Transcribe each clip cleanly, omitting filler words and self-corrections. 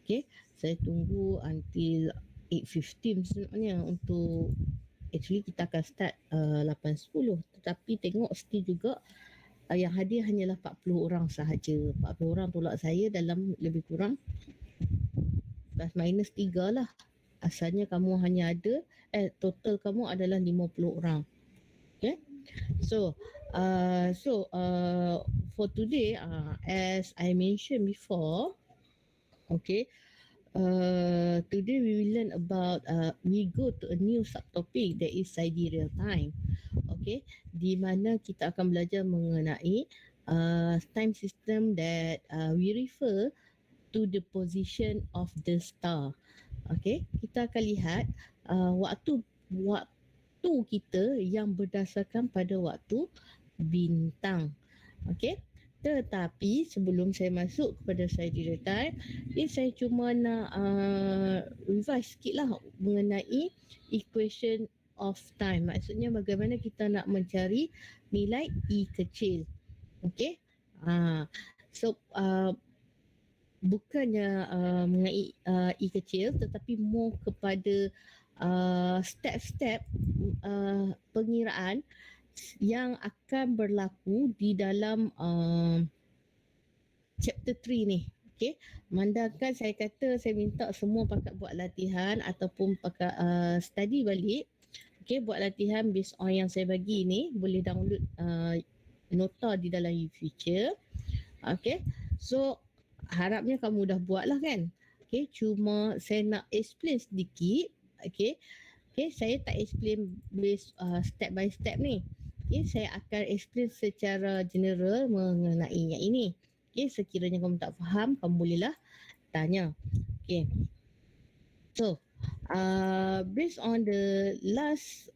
Okay, saya tunggu until 8.15 sebenarnya untuk actually kita akan start 8.10, tetapi tengok still juga yang hadir hanyalah 40 orang sahaja. 40 orang tolak saya dalam lebih kurang plus minus 3 lah. Asalnya kamu hanya ada total kamu adalah 50 orang. Okay, so for today, as I mentioned before, okay, today we will learn about we go to a new subtopic that is sidereal time. Okay, di mana kita akan belajar mengenai time system that we refer to the position of the star. Okay, kita akan lihat waktu kita yang berdasarkan pada waktu bintang. Okay, tetapi sebelum saya masuk kepada sidereal time, saya cuma nak revise sikit lah mengenai equation of time. Maksudnya bagaimana kita nak mencari nilai E kecil. Okay, so bukannya mengenai E kecil, tetapi more kepada step-step pengiraan yang akan berlaku di dalam chapter 3 ni. Okay, mandangkan saya kata saya minta semua pakat buat latihan ataupun pakat study balik. Okay, buat latihan based on yang saya bagi ni, boleh download nota di dalam future. Okay, so harapnya kamu dah buat lah kan. Okay, cuma saya nak explain sedikit. Okay, saya tak explain based step by step ni. Okay, saya akan explain secara general mengenai yang ini. Okay, sekiranya kamu tak faham, kamu bolehlah tanya. Okay, so based on the last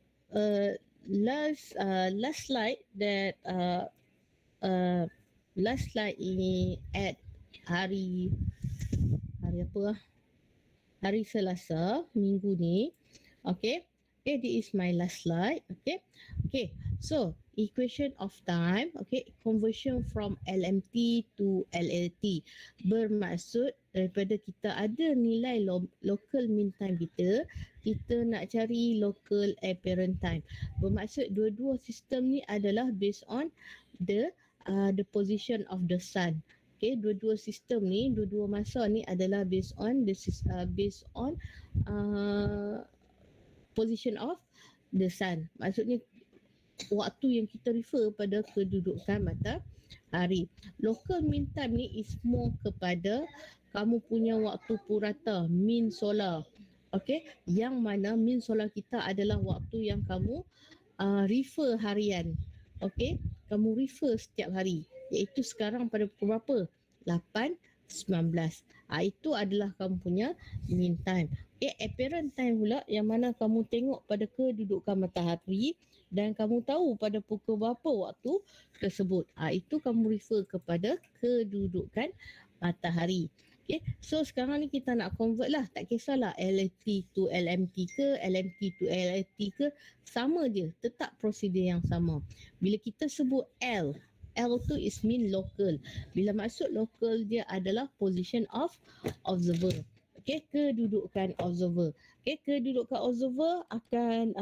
slide that last slide ini at hari apa? Hari Selasa minggu ni. Okay, this is my last slide. Okay, so equation of time, okay, conversion from LMT to LLT, bermaksud daripada kita ada nilai local mean time kita nak cari local apparent time. Bermaksud dua-dua sistem ni adalah based on the position of the sun. Okay, dua-dua sistem ni, dua-dua masa ni adalah based on position of the sun. Maksudnya waktu yang kita refer pada kedudukan matahari. Local mean time ni is more kepada kamu punya waktu purata, mean solar. Okay, yang mana mean solar kita adalah waktu yang kamu refer harian. Okay, kamu refer setiap hari, iaitu sekarang pada pukul berapa? 8.19. Itu adalah kamu punya mean time. Okay, apparent time pula yang mana kamu tengok pada kedudukan matahari dan kamu tahu pada pukul berapa waktu tersebut. Itu kamu refer kepada kedudukan matahari. Okay, so sekarang ni kita nak convert lah. Tak kisahlah LLT to LMT ke, LMT to LLT ke, sama je. Tetap prosedur yang sama. Bila kita sebut L tu is mean local. Bila maksud local, dia adalah position of observer. Okay, kedudukan observer. Okay, kedudukan observer akan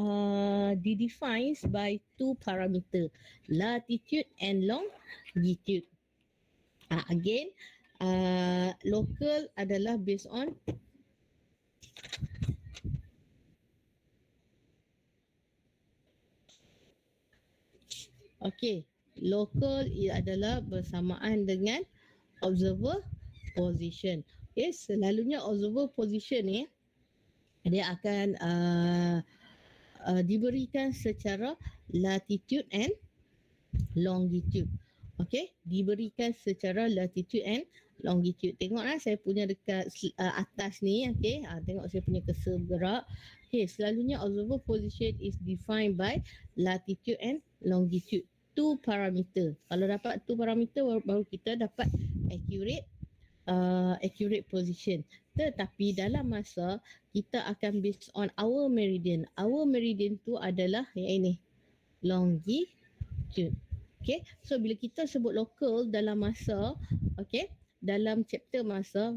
didefine by two parameter, latitude and longitude. Again, local adalah based on local adalah bersamaan dengan observer position. Okay, selalunya observer position ni dia akan diberikan secara latitude and longitude. Okay, diberikan secara latitude and longitude. Tengoklah saya punya dekat atas ni. Okay, tengok saya punya cursor bergerak. Okay, selalunya observer position is defined by latitude and longitude. Two parameter. Kalau dapat two parameter, baru kita dapat accurate position. Tetapi dalam masa kita akan based on our meridian. Our meridian tu adalah yang ini, longitude. Okay, so bila kita sebut local dalam masa, okay, dalam chapter masa,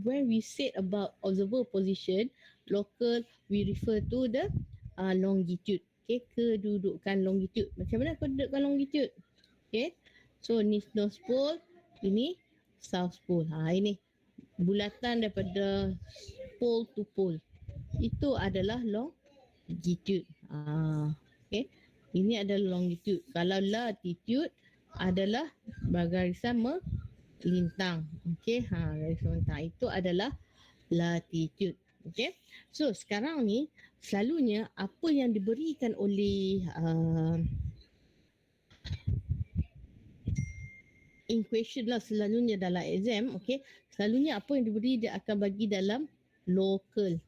when we said about observer position, local, we refer to the longitude. Okay, kedudukan longitude. Macam mana kedudukan longitude? Okay, so ni North Pole, ini South Pole. Ini bulatan daripada pole to pole. Itu adalah longitude. Okay, ini adalah longitude. Kalau latitude adalah barisan melintang. Okay, barisan melintang itu adalah latitude. Okay, so sekarang ni selalunya apa yang diberikan oleh in question lah selalunya dalam exam, okay, selalunya apa yang diberi dia akan bagi dalam local.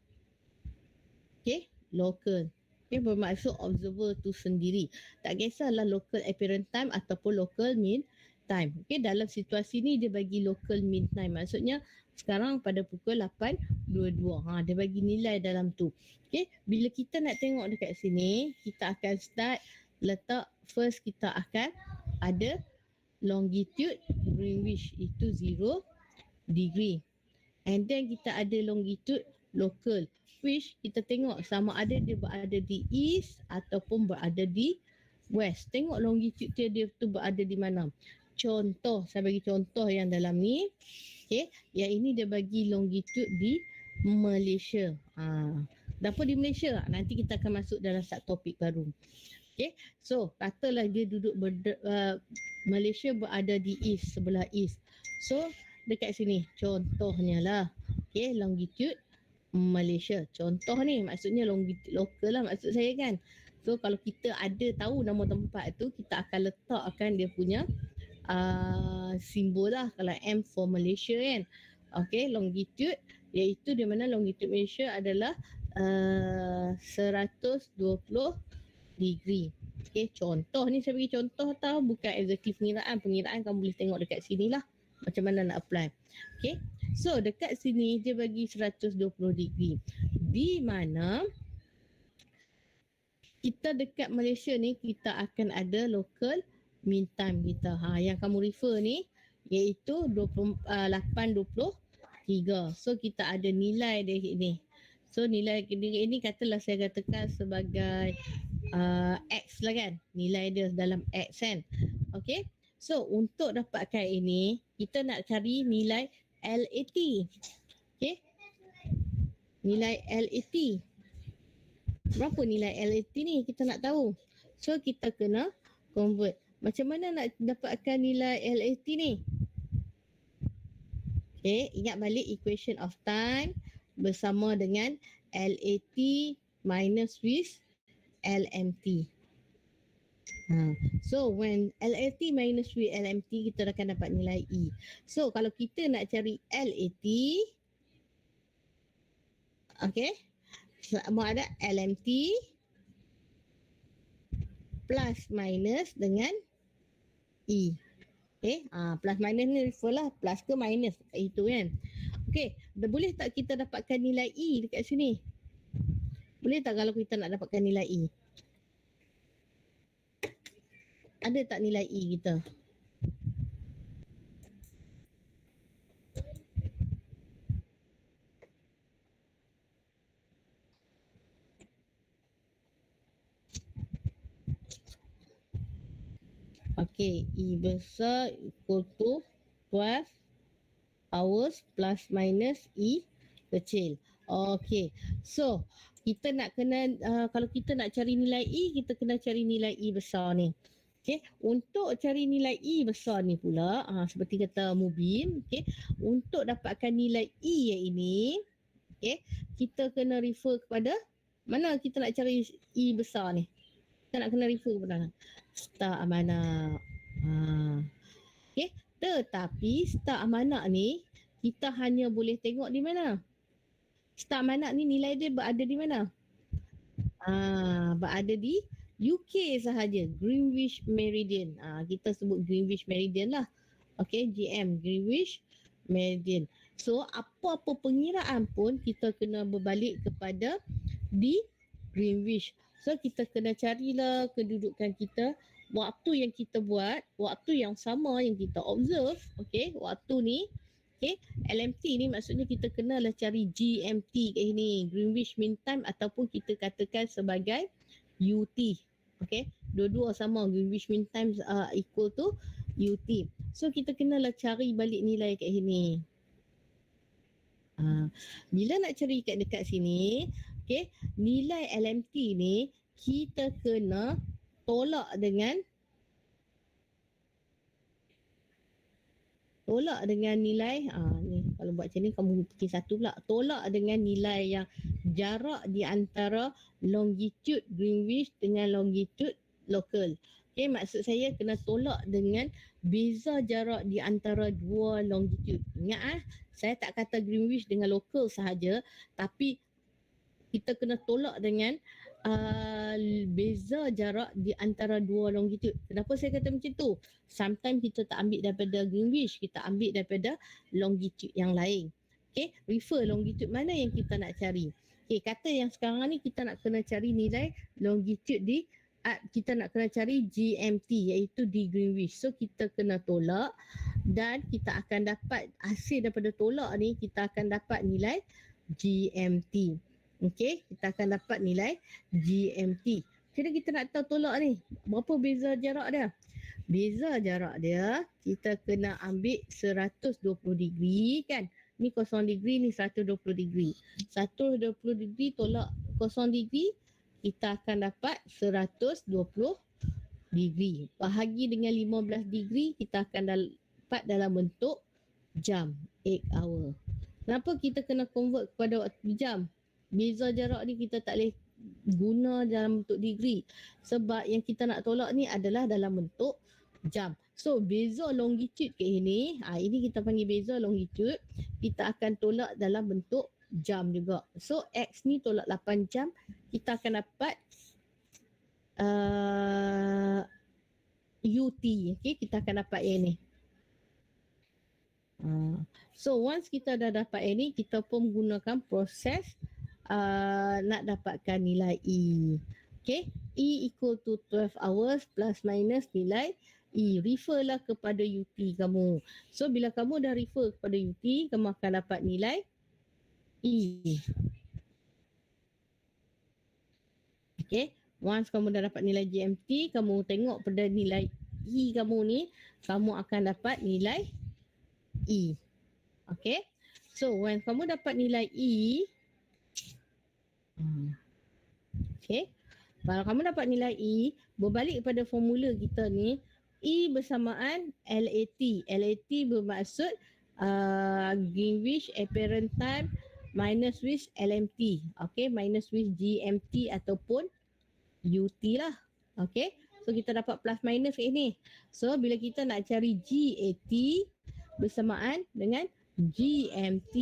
Okay, local. Okay, bermaksud observer tu sendiri. Tak kisahlah local apparent time ataupun local mean time. Okay, dalam situasi ni dia bagi local mean time. Maksudnya sekarang pada pukul 8.22. Dia bagi nilai dalam tu. Okay, bila kita nak tengok dekat sini, kita akan start letak first kita akan ada longitude Greenwich itu 0 degree. And then kita ada longitude local which kita tengok sama ada dia berada di east ataupun berada di west. Tengok longitude dia tu berada di mana. Contoh, saya bagi contoh yang dalam ni. Okay, yang ini dia bagi longitude di Malaysia. Kenapa di Malaysia? Nanti kita akan masuk dalam subtopik baru. Okay, so katalah dia duduk Malaysia berada di east, sebelah east. So dekat sini contohnya lah. Okay, longitude Malaysia. Contoh ni maksudnya longitude lokal lah maksud saya kan. So kalau kita ada tahu nama tempat tu, kita akan letakkan dia punya simbol lah. Kalau M for Malaysia kan. Okay, longitude iaitu di mana longitude Malaysia adalah 120 degree. Okay, contoh ni saya bagi contoh tau, bukan exactly pengiraan. Pengiraan kamu boleh tengok dekat sini lah macam mana nak apply. Okay, so dekat sini dia bagi 120 degree. Di mana kita dekat Malaysia ni kita akan ada local mean time kita. Yang kamu refer ni iaitu 8.23. So kita ada nilai dia ni. So nilai ini katalah saya katakan sebagai X lah kan. Nilai dia dalam X kan. Okay. So untuk dapatkan ini, kita nak cari nilai LAT. Okay. Nilai LAT. Berapa nilai LAT ni? Kita nak tahu. So kita kena convert. Macam mana nak dapatkan nilai LAT ni? Okay. Ingat balik equation of time bersama dengan LAT minus with LMT. So when LAT minus with LMT, kita akan dapat nilai E. So kalau kita nak cari LAT, okay, sama ada LMT plus minus dengan E. Okay, plus minus ni refer lah, plus ke minus itu kan. Okay, boleh tak kita dapatkan nilai E dekat sini? Boleh tak kalau kita nak dapatkan nilai E? Ada tak nilai E kita? Okay, E besar equal to 12 hours plus minus E kecil. Okay, so kita nak kena kalau kita nak cari nilai E, kita kena cari nilai E besar ni. Okay, untuk cari nilai E besar ni pula, seperti kata Mubin, okay, untuk dapatkan nilai E yang ini, okay, kita kena refer kepada mana kita nak cari E besar ni. Kita nak kena refer kepada star amanah. Okay, tetapi star amanah ni kita hanya boleh tengok di mana? Star amanah ni nilai dia berada di mana? Berada di UK sahaja, Greenwich Meridian. Kita sebut Greenwich Meridian lah. Okay, GM, Greenwich Meridian. So, apa-apa pengiraan pun kita kena berbalik kepada di Greenwich. So, kita kena carilah kedudukan kita, waktu yang kita buat, waktu yang sama yang kita observe. Okay, waktu ni Okay, LMT ni maksudnya kita kenalah cari GMT kat sini, Greenwich Mean Time, ataupun kita katakan sebagai UT. Okay, dua-dua sama, Greenwich Mean Time equal to UT. So kita kenalah cari balik nilai kat sini. Bila nak cari kat dekat sini, okay, nilai LMT ni kita kena tolak dengan nilai ni kalau buat macam ni kamu bikin satu pula, tolak dengan nilai yang jarak di antara longitude Greenwich dengan longitude local. Okay, maksud saya kena tolak dengan beza jarak di antara dua longitude. Ingat saya tak kata Greenwich dengan local sahaja, tapi kita kena tolak dengan beza jarak di antara dua longitude. Kenapa saya kata macam tu? Sometimes kita tak ambil daripada Greenwich, kita ambil daripada longitude yang lain. Okay, refer longitude mana yang kita nak cari. Okay, kata yang sekarang ni kita nak kena cari nilai longitude di kita nak kena cari GMT, iaitu di Greenwich. So kita kena tolak dan kita akan dapat hasil daripada tolak ni, kita akan dapat nilai GMT. Okey, kita akan dapat nilai GMT. Jadi kita nak tahu tolak ni, berapa beza jarak dia? Beza jarak dia, kita kena ambil 120 degree kan. Ni 0 degree, ni 120 degree. 120 degree tolak 0 degree, kita akan dapat 120 degree. Bahagi dengan 15 degree, kita akan dapat dalam bentuk jam, 8 hour. Kenapa kita kena convert kepada waktu jam? Beza jarak ni kita tak boleh guna dalam bentuk degree, sebab yang kita nak tolak ni adalah dalam bentuk jam. So beza longitude kat sini, ini kita panggil beza longitude, kita akan tolak dalam bentuk jam juga. So X ni tolak 8 jam, kita akan dapat UT. Okay, kita akan dapat yang ni. So once kita dah dapat yang ni, kita pun gunakan proses nak dapatkan nilai E. Okay, E equal to 12 hours plus minus nilai E. Refer lah kepada UT kamu. So bila kamu dah refer kepada UT, kamu akan dapat nilai E. Okay, once kamu dah dapat nilai GMT, kamu tengok pada nilai E kamu ni, kamu akan dapat nilai E. Okay, so when kamu dapat nilai E, okay, kalau kamu dapat nilai E, berbalik kepada formula kita ni, E bersamaan LAT. LAT bermaksud Greenwich Apparent Time minus with LMT. Okay, minus with GMT ataupun UT lah. Okay, so kita dapat plus minus ini. So bila kita nak cari GAT bersamaan dengan GMT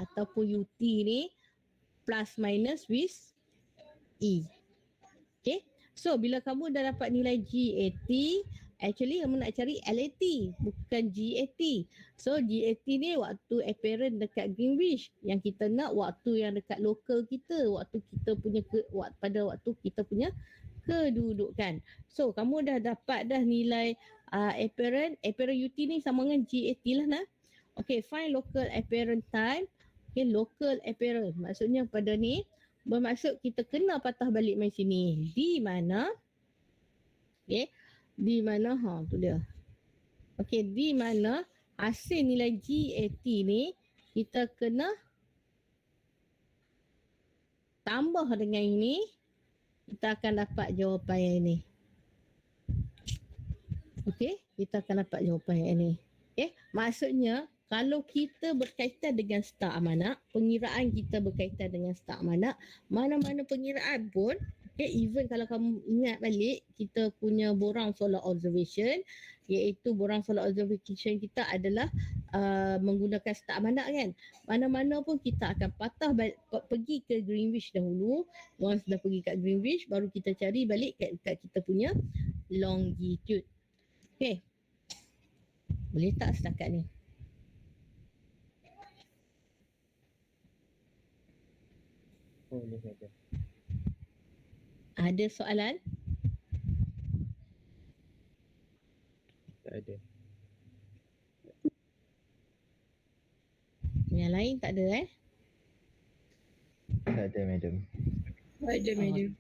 ataupun UT ni, plus minus with E. Okay, so bila kamu dah dapat nilai GAT, actually kamu nak cari LAT, bukan GAT. So GAT ni waktu apparent dekat Greenwich, yang kita nak waktu yang dekat local kita, waktu kita punya pada waktu kita punya kedudukan. So kamu dah dapat dah nilai apparent UT ni sama dengan GAT lah nah. Okay, find local apparent time. Okay, local apparent maksudnya pada ni bermaksud kita kena patah balik mai sini. Di mana? Okay, di mana? Tu dia. Okay, di mana hasil nilai GAT ni kita kena tambah dengan ini, kita akan dapat jawapan yang ini. Okay, kita akan dapat jawapan yang ini. Okay, maksudnya kalau kita berkaitan dengan start amanah, pengiraan kita berkaitan dengan start amanah, mana-mana pengiraan pun, okay, even kalau kamu ingat balik kita punya borang solar observation, iaitu borang solar observation kita adalah menggunakan start amanah kan. Mana-mana pun kita akan patah balik, pergi ke Greenwich dahulu. Once dah pergi kat Greenwich, baru kita cari balik kat kita punya longitude. Okay, boleh tak setakat ni? Boleh saja. Ada soalan? Tak ada. Yang lain tak ada Tak ada, madam. Ada madam.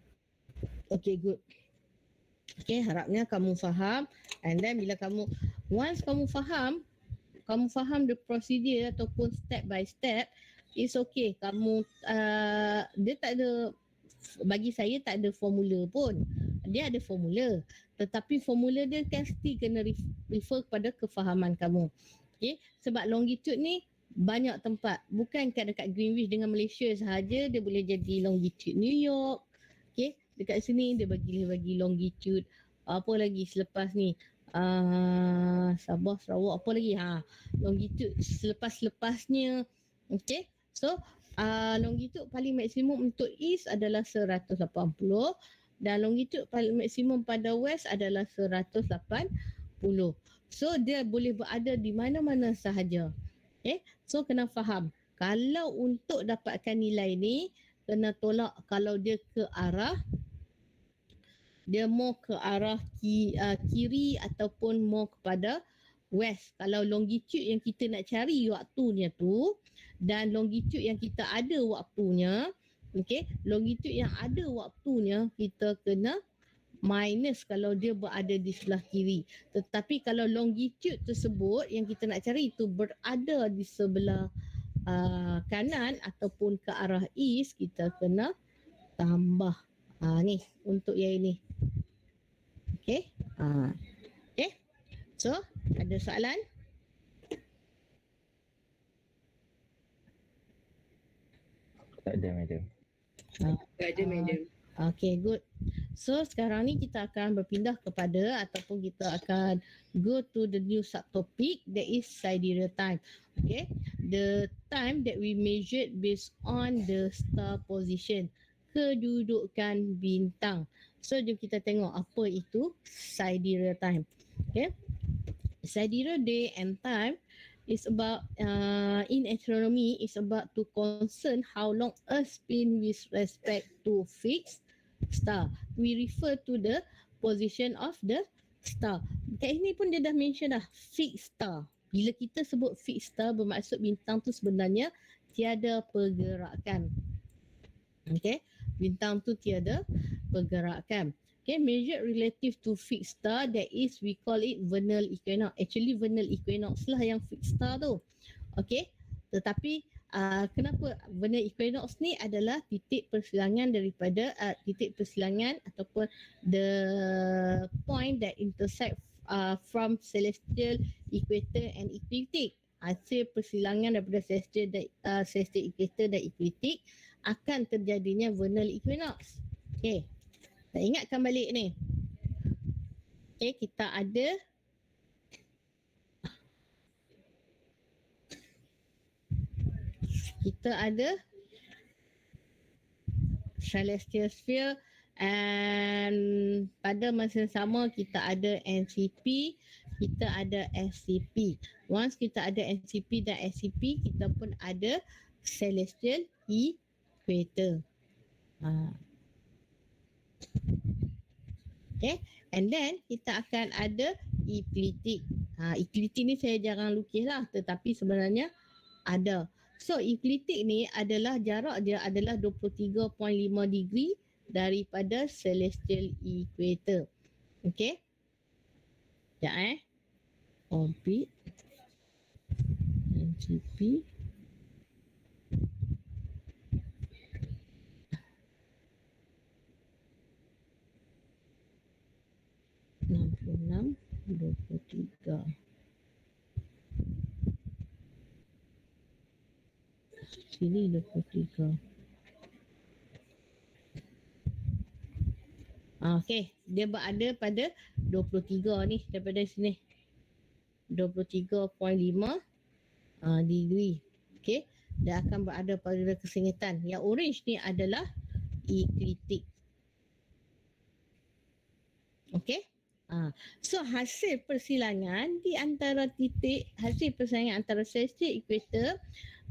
Okay, good. Okay, harapnya kamu faham. And then bila once kamu faham the procedure ataupun step by step, it's okay. Dia tak ada, bagi saya tak ada formula pun. Dia ada formula. Tetapi formula dia kan still kena refer kepada kefahaman kamu. Okay, sebab longitude ni banyak tempat. Bukan dekat Greenwich dengan Malaysia sahaja dia boleh jadi longitude New York. Okay, dekat sini dia bagi longitude. Apa lagi selepas ni? Sabah, Sarawak, apa lagi? Longitude selepas-lepasnya. Okay, so longitude paling maksimum untuk east adalah 180 dan longitude paling maksimum pada west adalah 180. So dia boleh berada di mana-mana sahaja. Okay, so kena faham. Kalau untuk dapatkan nilai ni, kena tolak kalau dia ke arah, dia mau ke arah kiri ataupun mau kepada west. Kalau longitude yang kita nak cari waktunya tu dan longitude yang kita ada waktunya, okay, longitude yang ada waktunya kita kena minus kalau dia berada di sebelah kiri. Tetapi kalau longitude tersebut yang kita nak cari itu berada di sebelah kanan ataupun ke arah east, kita kena tambah. Ni untuk yang ini. Okay. Okay. So, ada soalan? Tak ada, madam. Tak ada madam. Okay, good. So, sekarang ni kita akan berpindah kepada ataupun kita akan go to the new subtopic, that is sidereal time. Okay. The time that we measured based on the star position. Kedudukan bintang. So, jom kita tengok apa itu sidereal time. Okay. Sidereal day and time is about, in astronomy, is about to concern how long Earth spin with respect to fixed star. We refer to the position of the star. Kat ini pun dia dah mention dah, fixed star. Bila kita sebut fixed star, bermaksud bintang tu sebenarnya tiada pergerakan. Okay, bintang tu tiada pergerakan. Okay, measured relative to fixed star, that is we call it vernal equinox. Actually vernal equinox lah yang fixed star tu. Okay, tetapi kenapa vernal equinox ni adalah titik persilangan daripada titik persilangan ataupun the point that intersect from celestial equator and ecliptic. Hasil persilangan daripada celestial equator dan ecliptic akan terjadinya vernal equinox. Okay, tak ingatkan balik ni. Okay, kita ada celestial sphere and pada masa yang sama kita ada NCP, kita ada SCP. Once kita ada NCP dan SCP, kita pun ada celestial equator. Okay, and then kita akan ada ecliptic. Ecliptic ni saya jarang lukis lah, tetapi sebenarnya ada. So ecliptic ni adalah jarak dia adalah 23.5 degree daripada celestial equator. Okay. Sekejap Orbit NCP (66) 23. Sini 23. Okey, dia berada pada 23 ni daripada sini. 23.5 degree. Okey, dia akan berada pada kesengitan. Yang orange ni adalah ecliptic. Okey. So hasil persilangan di antara hasil persilangan antara celestial equator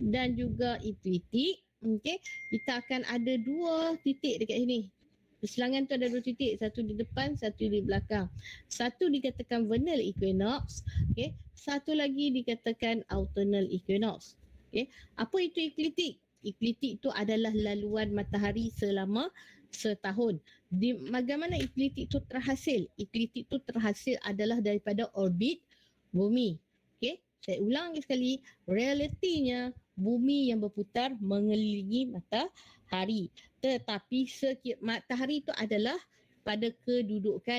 dan juga ecliptic, okey, kita akan ada dua titik dekat sini. Persilangan tu ada dua titik, satu di depan, satu di belakang. Satu dikatakan vernal equinox, okey, satu lagi dikatakan autumnal equinox. Apa itu ekliptik? Ekliptik itu adalah laluan matahari selama setahun. Bagaimana ekliptik itu terhasil? Ekliptik itu terhasil adalah daripada orbit bumi. Saya ulang sekali, realitinya bumi yang berputar mengelilingi matahari. Tetapi matahari itu adalah pada kedudukan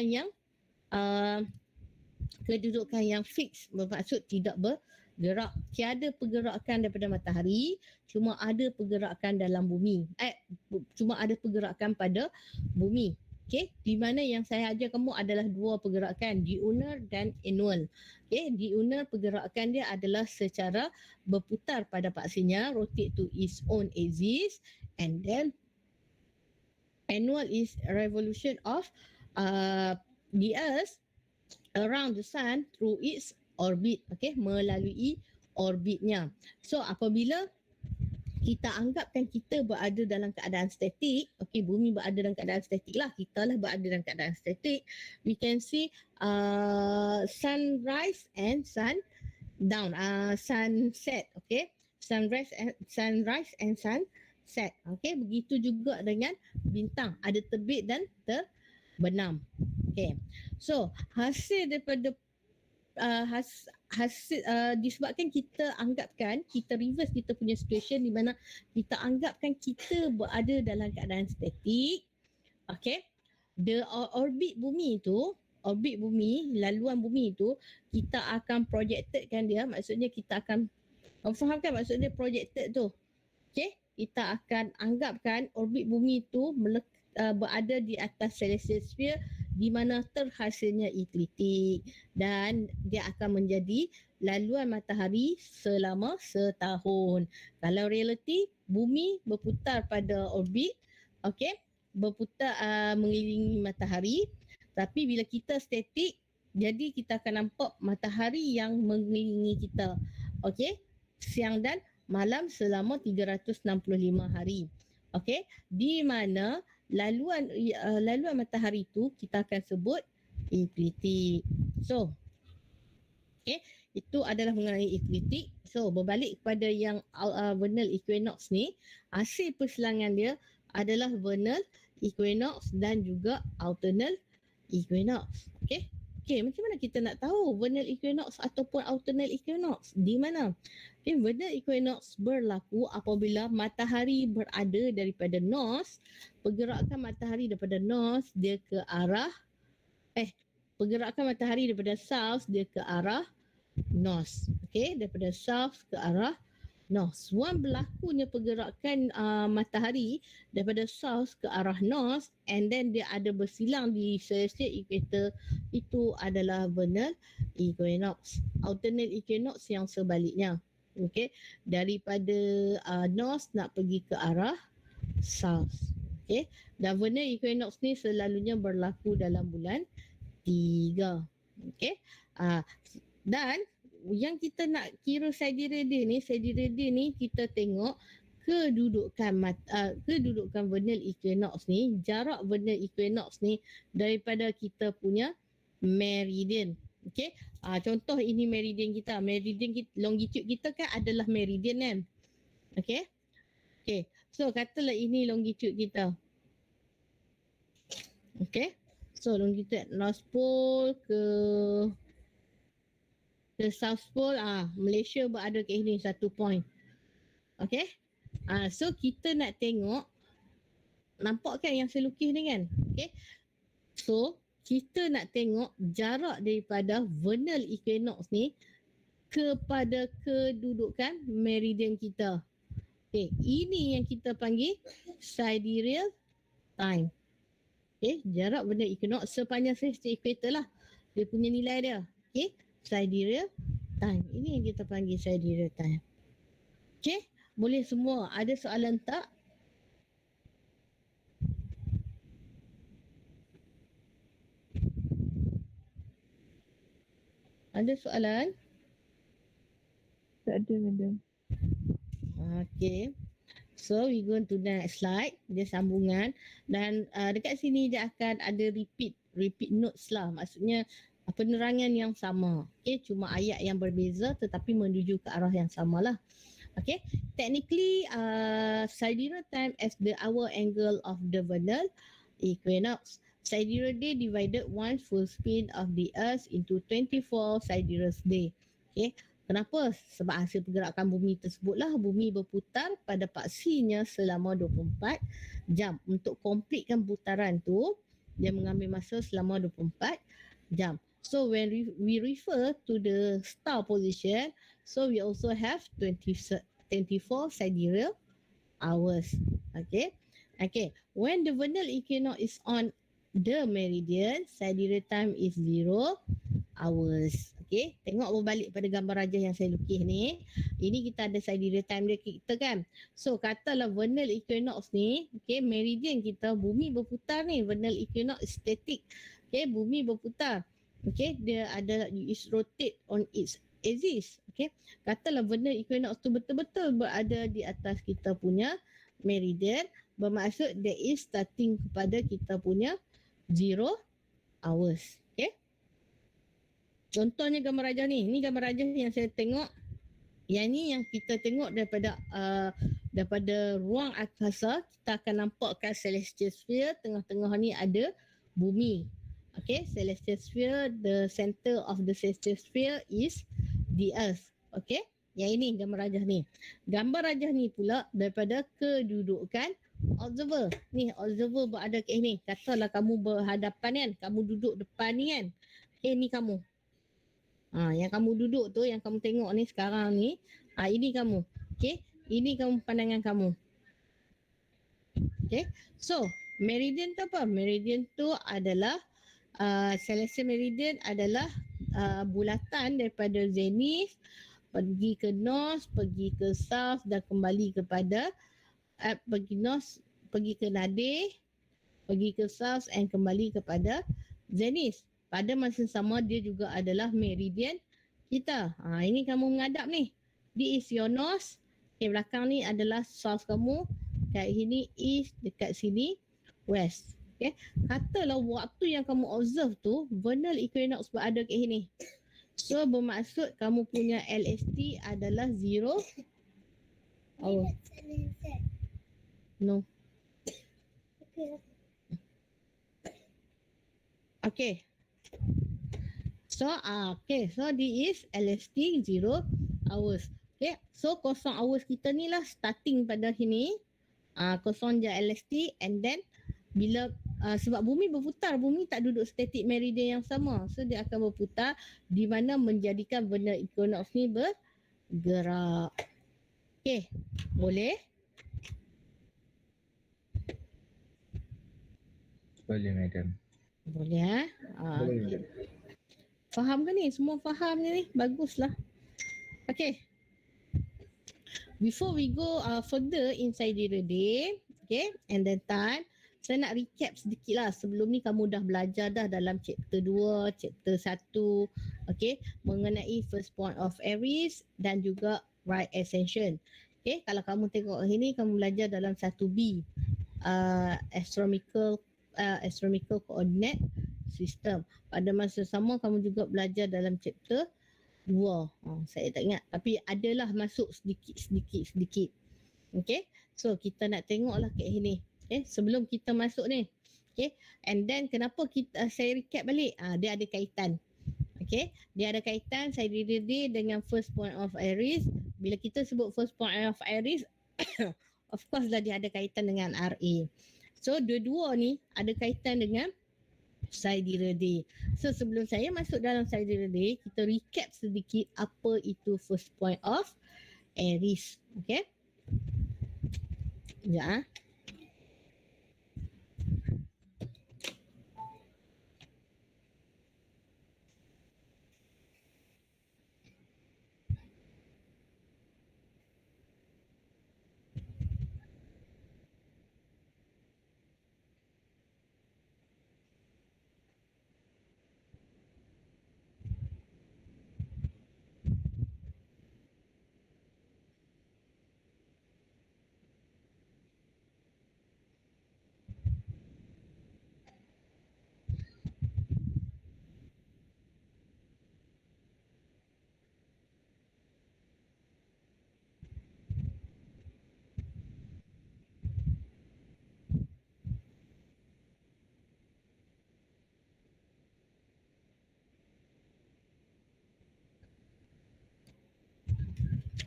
yang fix, bermaksud tidak bergerak. Tiada pergerakan daripada matahari, cuma ada pergerakan dalam bumi. Cuma ada pergerakan pada bumi. Di mana yang saya ajar kamu adalah dua pergerakan, diurnal dan annual. Diurnal pergerakan dia adalah secara berputar pada paksinya, rotate to its own axis, and then annual is revolution of the earth around the sun through its orbit, melalui orbitnya. So apabila kita anggapkan kita berada dalam keadaan statik, bumi berada dalam keadaan statik lah, kita lah berada dalam keadaan statik, we can see sunrise and sundown, sunset, sunrise and sunset, begitu juga dengan bintang, ada terbit dan terbenam. So hasil daripada disebabkan kita anggapkan, kita reverse kita punya situation di mana kita anggapkan kita berada dalam keadaan statik, the orbit bumi, laluan bumi itu kita akan projectedkan dia, maksudnya kita akan fahamkan maksudnya projected tu. Kita akan anggapkan orbit bumi itu berada di atas celestial sphere di mana terhasilnya ekliptik, dan dia akan menjadi laluan matahari selama setahun. Kalau realiti, bumi berputar pada orbit, berputar mengelilingi matahari, tapi bila kita statik, jadi kita akan nampak matahari yang mengelilingi kita, siang dan malam selama 365 hari. Di mana laluan matahari itu kita akan sebut ekliptik. So, itu adalah mengenai ekliptik. So, berbalik kepada yang vernal equinox ni, hasil perselangan dia adalah vernal equinox dan juga autumnal equinox. Macam mana kita nak tahu vernal equinox ataupun autumnal equinox? Di mana? Vernal equinox berlaku apabila matahari berada daripada north, pergerakan matahari daripada north dia ke arah pergerakan matahari daripada south dia ke arah north. Daripada south ke arah north. Berlakunya pergerakan matahari daripada south ke arah north, and then dia ada bersilang di celestial equator, itu adalah vernal equinox. Autumnal equinox yang sebaliknya. Daripada north nak pergi ke arah south. Dan vernal equinox ni selalunya berlaku dalam bulan 3. Dan yang kita nak kira sidereal dia ni kita tengok kedudukan vernal equinox ni, jarak vernal equinox ni daripada kita punya meridian. Contoh ini meridian kita, longitude kita kan adalah meridian kan. So katalah ini longitude kita. So longitude North Pole ke South Pole, Malaysia berada ke sini 1 point. So kita nak tengok, nampak kan yang saya lukis ni kan? So kita nak tengok jarak daripada vernal equinox ni kepada kedudukan meridian kita. Ini yang kita panggil sidereal time. Jarak vernal equinox sepanjang celestial equator lah, dia punya nilai dia. Sidereal time. Ini yang kita panggil sidereal time. Boleh semua. Ada soalan tak? Ada soalan? Tak ada, madam. So we go to the next slide. Dia sambungan, dan dekat sini dia akan ada repeat notes lah. Maksudnya penerangan yang sama. Cuma ayat yang berbeza tetapi menuju ke arah yang sama lah. Okay, technically sidereal time as the hour angle of the vernal equinox. Sidereal day divided one full spin of the earth into 24 sidereal day. Okay, kenapa? Sebab hasil pergerakan bumi tersebutlah bumi berputar pada paksinya selama 24 jam. Untuk komplitkan putaran tu, dia mengambil masa selama 24 jam. So when we refer to the star position, so we also have 24 sidereal hours. Okay. Okay. When the vernal equinox is on the meridian, sidereal time is 0 hours. Okay. Tengok berbalik pada gambar raja yang saya lukis ni. Ini kita ada sidereal time dia kita kan. So katalah vernal equinox ni, okay, meridian kita, bumi berputar ni. Vernal equinox is static. Okay, bumi berputar. Okay, dia ada, is rotate on its axis. Okay, katalah vernal equinox tu betul-betul berada di atas kita punya meridian, bermaksud dia is starting kepada kita punya 0 hours. Okay, contohnya gambar raja ni. Ni gambar raja yang saya tengok. Yang ni yang kita tengok daripada ruang angkasa. Kita akan nampakkan celestial sphere. Tengah-tengah ni ada bumi. Okay, celestial sphere, the center of the celestial sphere is the earth. Okay, yang ini gambar rajah ni. Gambar rajah ni pula daripada kedudukan observer. Ni observer berada kat sini. Katalah kamu berhadapan kan, kamu duduk depan ni kan. Ni kamu. Yang kamu duduk tu, yang kamu tengok ni sekarang ni, ini kamu. Okay, ini kamu pandangan kamu. Okay, so meridian tu apa? Meridian tu adalah celestial meridian adalah bulatan daripada zenith pergi ke north, pergi ke south dan kembali kepada pergi north, pergi ke nadir, pergi ke south and kembali kepada zenith. Pada masa sama dia juga adalah meridian kita. Ini kamu menghadap ni. This is your north. Okay, belakang ni adalah south kamu. Kat sini east, dekat sini west. Okay. Katalah waktu yang kamu observe tu vernal equinox berada kat sini. So bermaksud kamu punya LST adalah 0. Oh. No. Okay. So okay, so this is LST 0 hours. Okay, so kosong hours kita ni lah starting pada sini. Kosong je LST and then bila sebab bumi berputar, bumi tak duduk static meridian yang sama. So dia akan berputar di mana menjadikan vernal equinox ni bergerak. Okay, boleh? Boleh, madam. Boleh okay. Faham ke ni? Semua faham ni? Baguslah. Okay. Before we go further inside the day, okay, and then time, saya nak recap sedikit lah. Sebelum ni kamu dah belajar dah dalam chapter 2, chapter 1, okay, mengenai first point of Aries dan juga right ascension. Okay, kalau kamu tengok ini, kamu belajar dalam 1B, astronomical coordinate system. Pada masa sama kamu juga belajar dalam chapter 2. Saya tak ingat. Tapi adalah masuk sedikit. Okay. So kita nak tengoklah kat sini. Okay. Sebelum kita masuk ni. Okay. And then kenapa saya recap balik. Dia ada kaitan. Okay. Dia ada kaitan saya diri dengan first point of Aries. Bila kita sebut first point of Aries, of course lah dia ada kaitan dengan RA. So dua-dua ni ada kaitan dengan sidereal day. So sebelum saya masuk dalam sidereal day, kita recap sedikit apa itu first point of Aries. Okay. Ya.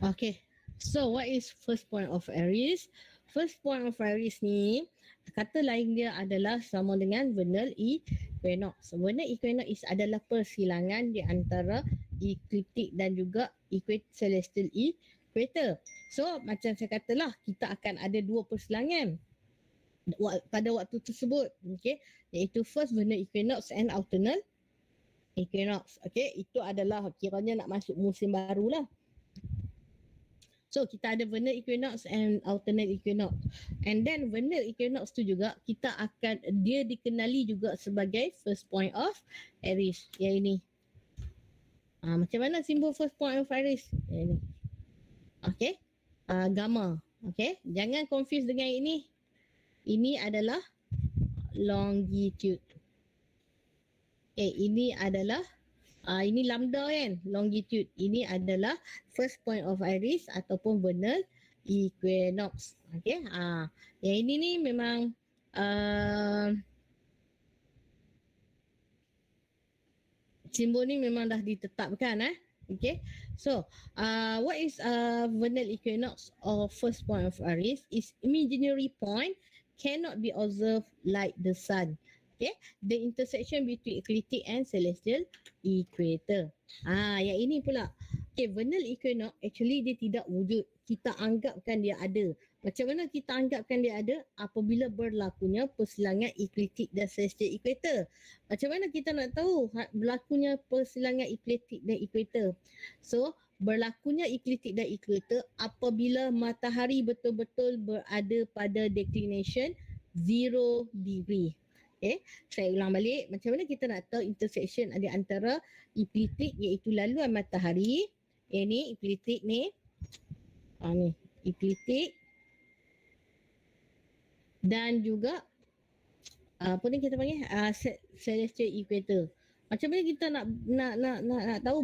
Okay. So what is first point of Aries? First point of Aries ni kata lain dia adalah sama dengan vernal equinox. Vernal equinox adalah persilangan di antara ekliptik dan juga celestial equator. So macam saya katalah kita akan ada dua persilangan pada waktu tersebut, okey, iaitu first vernal equinox and autumnal equinox. Okey, itu adalah kiranya nak masuk musim baru lah. So kita ada vernal equinox and autumnal equinox. And then vernal equinox tu juga kita akan, dia dikenali juga sebagai first point of Aries. Yang ini. Macam mana simbol first point of Aries? Yang ini. Okay. Gamma. Okay. Jangan confuse dengan ini. Ini adalah longitude. Okay. Ini adalah ini lambda kan, longitude. Ini adalah first point of Aries ataupun vernal equinox. Okay. Yang ini ni memang simbol ni memang dah ditetapkan. Okay. So, what is vernal equinox or first point of Aries? Is imaginary point cannot be observed like the sun. Okay, the intersection between ecliptic and celestial equator. Yang ini pula. Okay, vernal equinox actually dia tidak wujud. Kita anggapkan dia ada. Macam mana kita anggapkan dia ada? Apabila berlakunya persilangan ecliptic dan celestial equator. Macam mana kita nak tahu berlakunya persilangan ecliptic dan equator? So, berlakunya ecliptic dan equator apabila matahari betul-betul berada pada declination 0 degree. Okay, saya ulang balik. Macam mana kita nak tahu intersection ada antara ecliptic iaitu laluan matahari. Ni ecliptic ni. Ni ecliptic. Dan juga apa ni kita panggil celestial equator. Macam mana kita nak tahu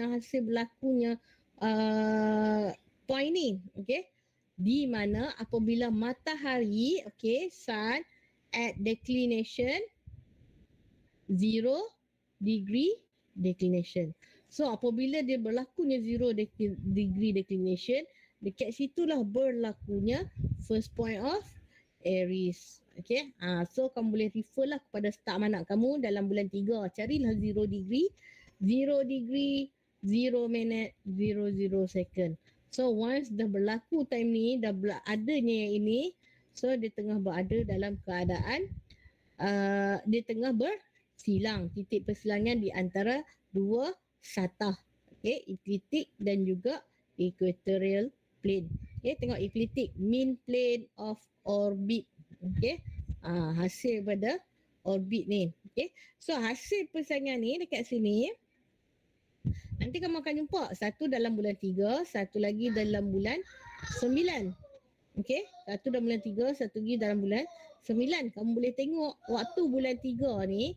hasil berlakunya point ni, okey? Di mana apabila matahari, okey, sun at declination 0 degree declination. So apabila dia berlakunya 0 degree declination, dekat situlah berlakunya first point of Aries. Okay. So kamu boleh refer lah kepada start amanat kamu dalam bulan 3. Carilah 0 degree, 0 minute, 00 second. So once dah berlaku time ni, dah adanya yang ini, so dia tengah berada dalam keadaan dia tengah bersilang, titik persilangan di antara dua satah, okay, ecliptic dan juga equatorial plane. Okay, tengok ecliptic, mean plane of orbit. Okay, hasil pada orbit ni. Okay, so hasil persaingan ni dekat sini nanti kamu akan jumpa satu dalam bulan 3, satu lagi dalam bulan 9. Okay, satu dalam bulan 3, satu lagi dalam bulan 9. Kamu boleh tengok waktu bulan 3 ni,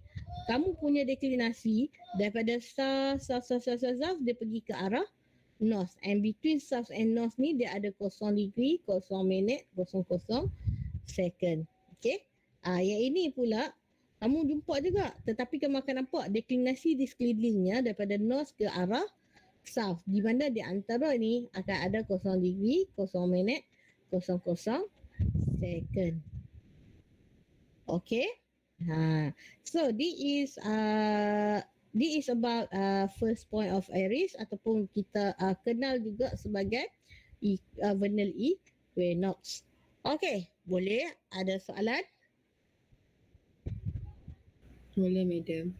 kamu punya deklinasi daripada south, dia pergi ke arah north. And between south and north ni dia ada 0 degree, 0 minit, 00 second. Okay. Yang ini pula kamu jumpa juga. Tetapi kamu akan nampak deklinasi di sekelilingnya daripada north ke arah south. Di mana di antara ni akan ada 0 degree, 0 minit, 00 second. Okay. So this is about first point of Aries ataupun kita kenal juga sebagai vernal equinox. Okay, boleh ada soalan? Boleh, madam.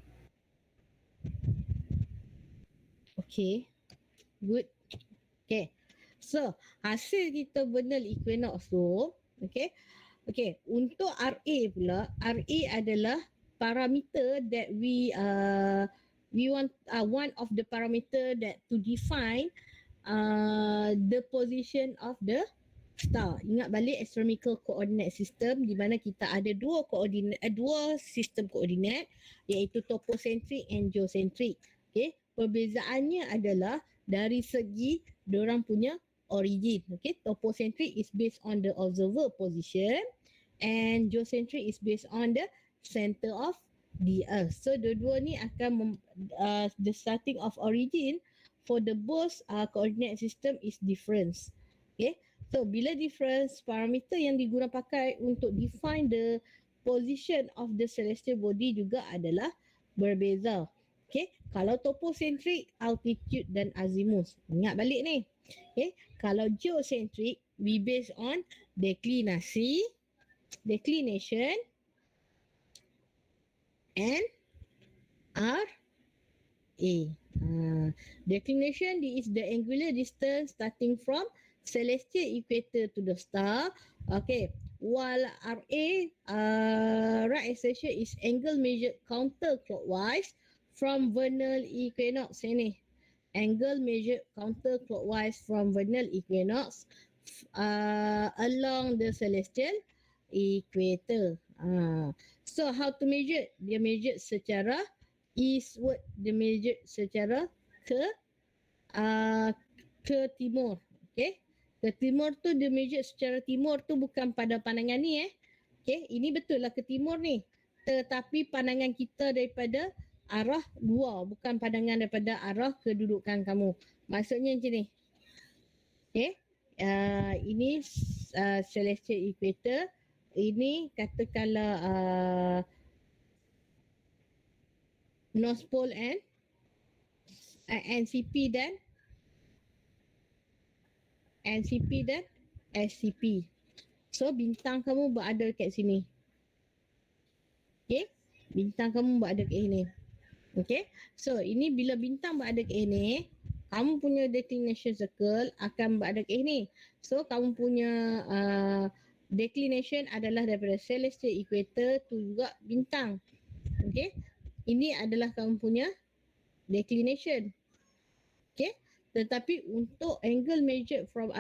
Okay, good. Okay, so hasil kita vernal equinox tu, okay, untuk RA pula, RA adalah parameter that we want one of the parameter that to define the position of the star. Ingat balik astronomical coordinate system di mana kita ada dua sistem koordinat iaitu topocentric and geocentric. Okay, perbezaannya adalah dari segi diorang punya origin. Okay, topocentric is based on the observer position and geocentric is based on the center of the earth. So dua-dua ni akan the starting of origin for the both coordinate system is difference. Okay, so bila difference, parameter yang diguna pakai untuk define the position of the celestial body juga adalah berbeza. Okay, kalau topocentric, altitude dan azimuth. Ingat balik ni. Okay, kalau geocentric, we based on declination and R A. Declination is the angular distance starting from celestial equator to the star. Okay. While RA, right acceleration is angle measured counterclockwise from vernal equinox ni. Angle measured counterclockwise from vernal equinox along the celestial equator. So how to measure? Dia measure secara eastward, dia measure secara ke timur. Okay, ke timur tu dia measure secara timur tu bukan pada pandangan ni Okay, ini betul lah ke timur ni, tetapi pandangan kita daripada arah luar, bukan pandangan daripada arah kedudukan kamu. Maksudnya macam ni. Okay, ini celestial equator, ini katakanlah North Pole and NCP dan SCP. So bintang kamu berada kat sini. Okay, bintang kamu berada kat sini. Okay, so ini bila bintang berada kat sini, kamu punya declination circle akan berada kat sini. So kamu punya declination adalah daripada celestial equator tu juga bintang. Okay, ini adalah kamu punya declination. Okay, tetapi untuk angle measured from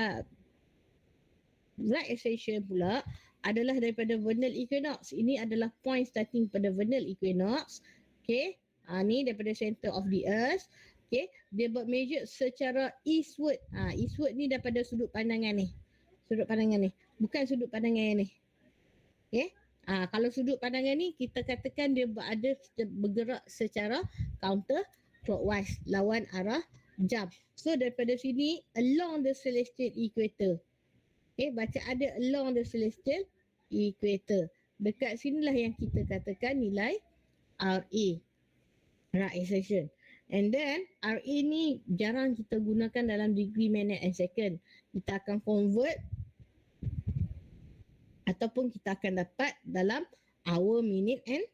right acceleration pula adalah daripada vernal equinox. Ini adalah point starting pada vernal equinox. Okay, ni daripada center of the earth. Okay, dia buat measure secara eastward. Eastward ni daripada sudut pandangan ni. Sudut pandangan ni, bukan sudut pandangan yang ni. Okay, kalau sudut pandangan ni kita katakan dia bergerak secara counter clockwise, lawan arah jam. So daripada sini along the celestial equator. Okay, baca ada along the celestial equator. Dekat sinilah yang kita katakan nilai RA, right acceleration. And then RA ni jarang kita gunakan dalam degree, minute and second. Kita akan convert ataupun kita akan dapat dalam hour, minute and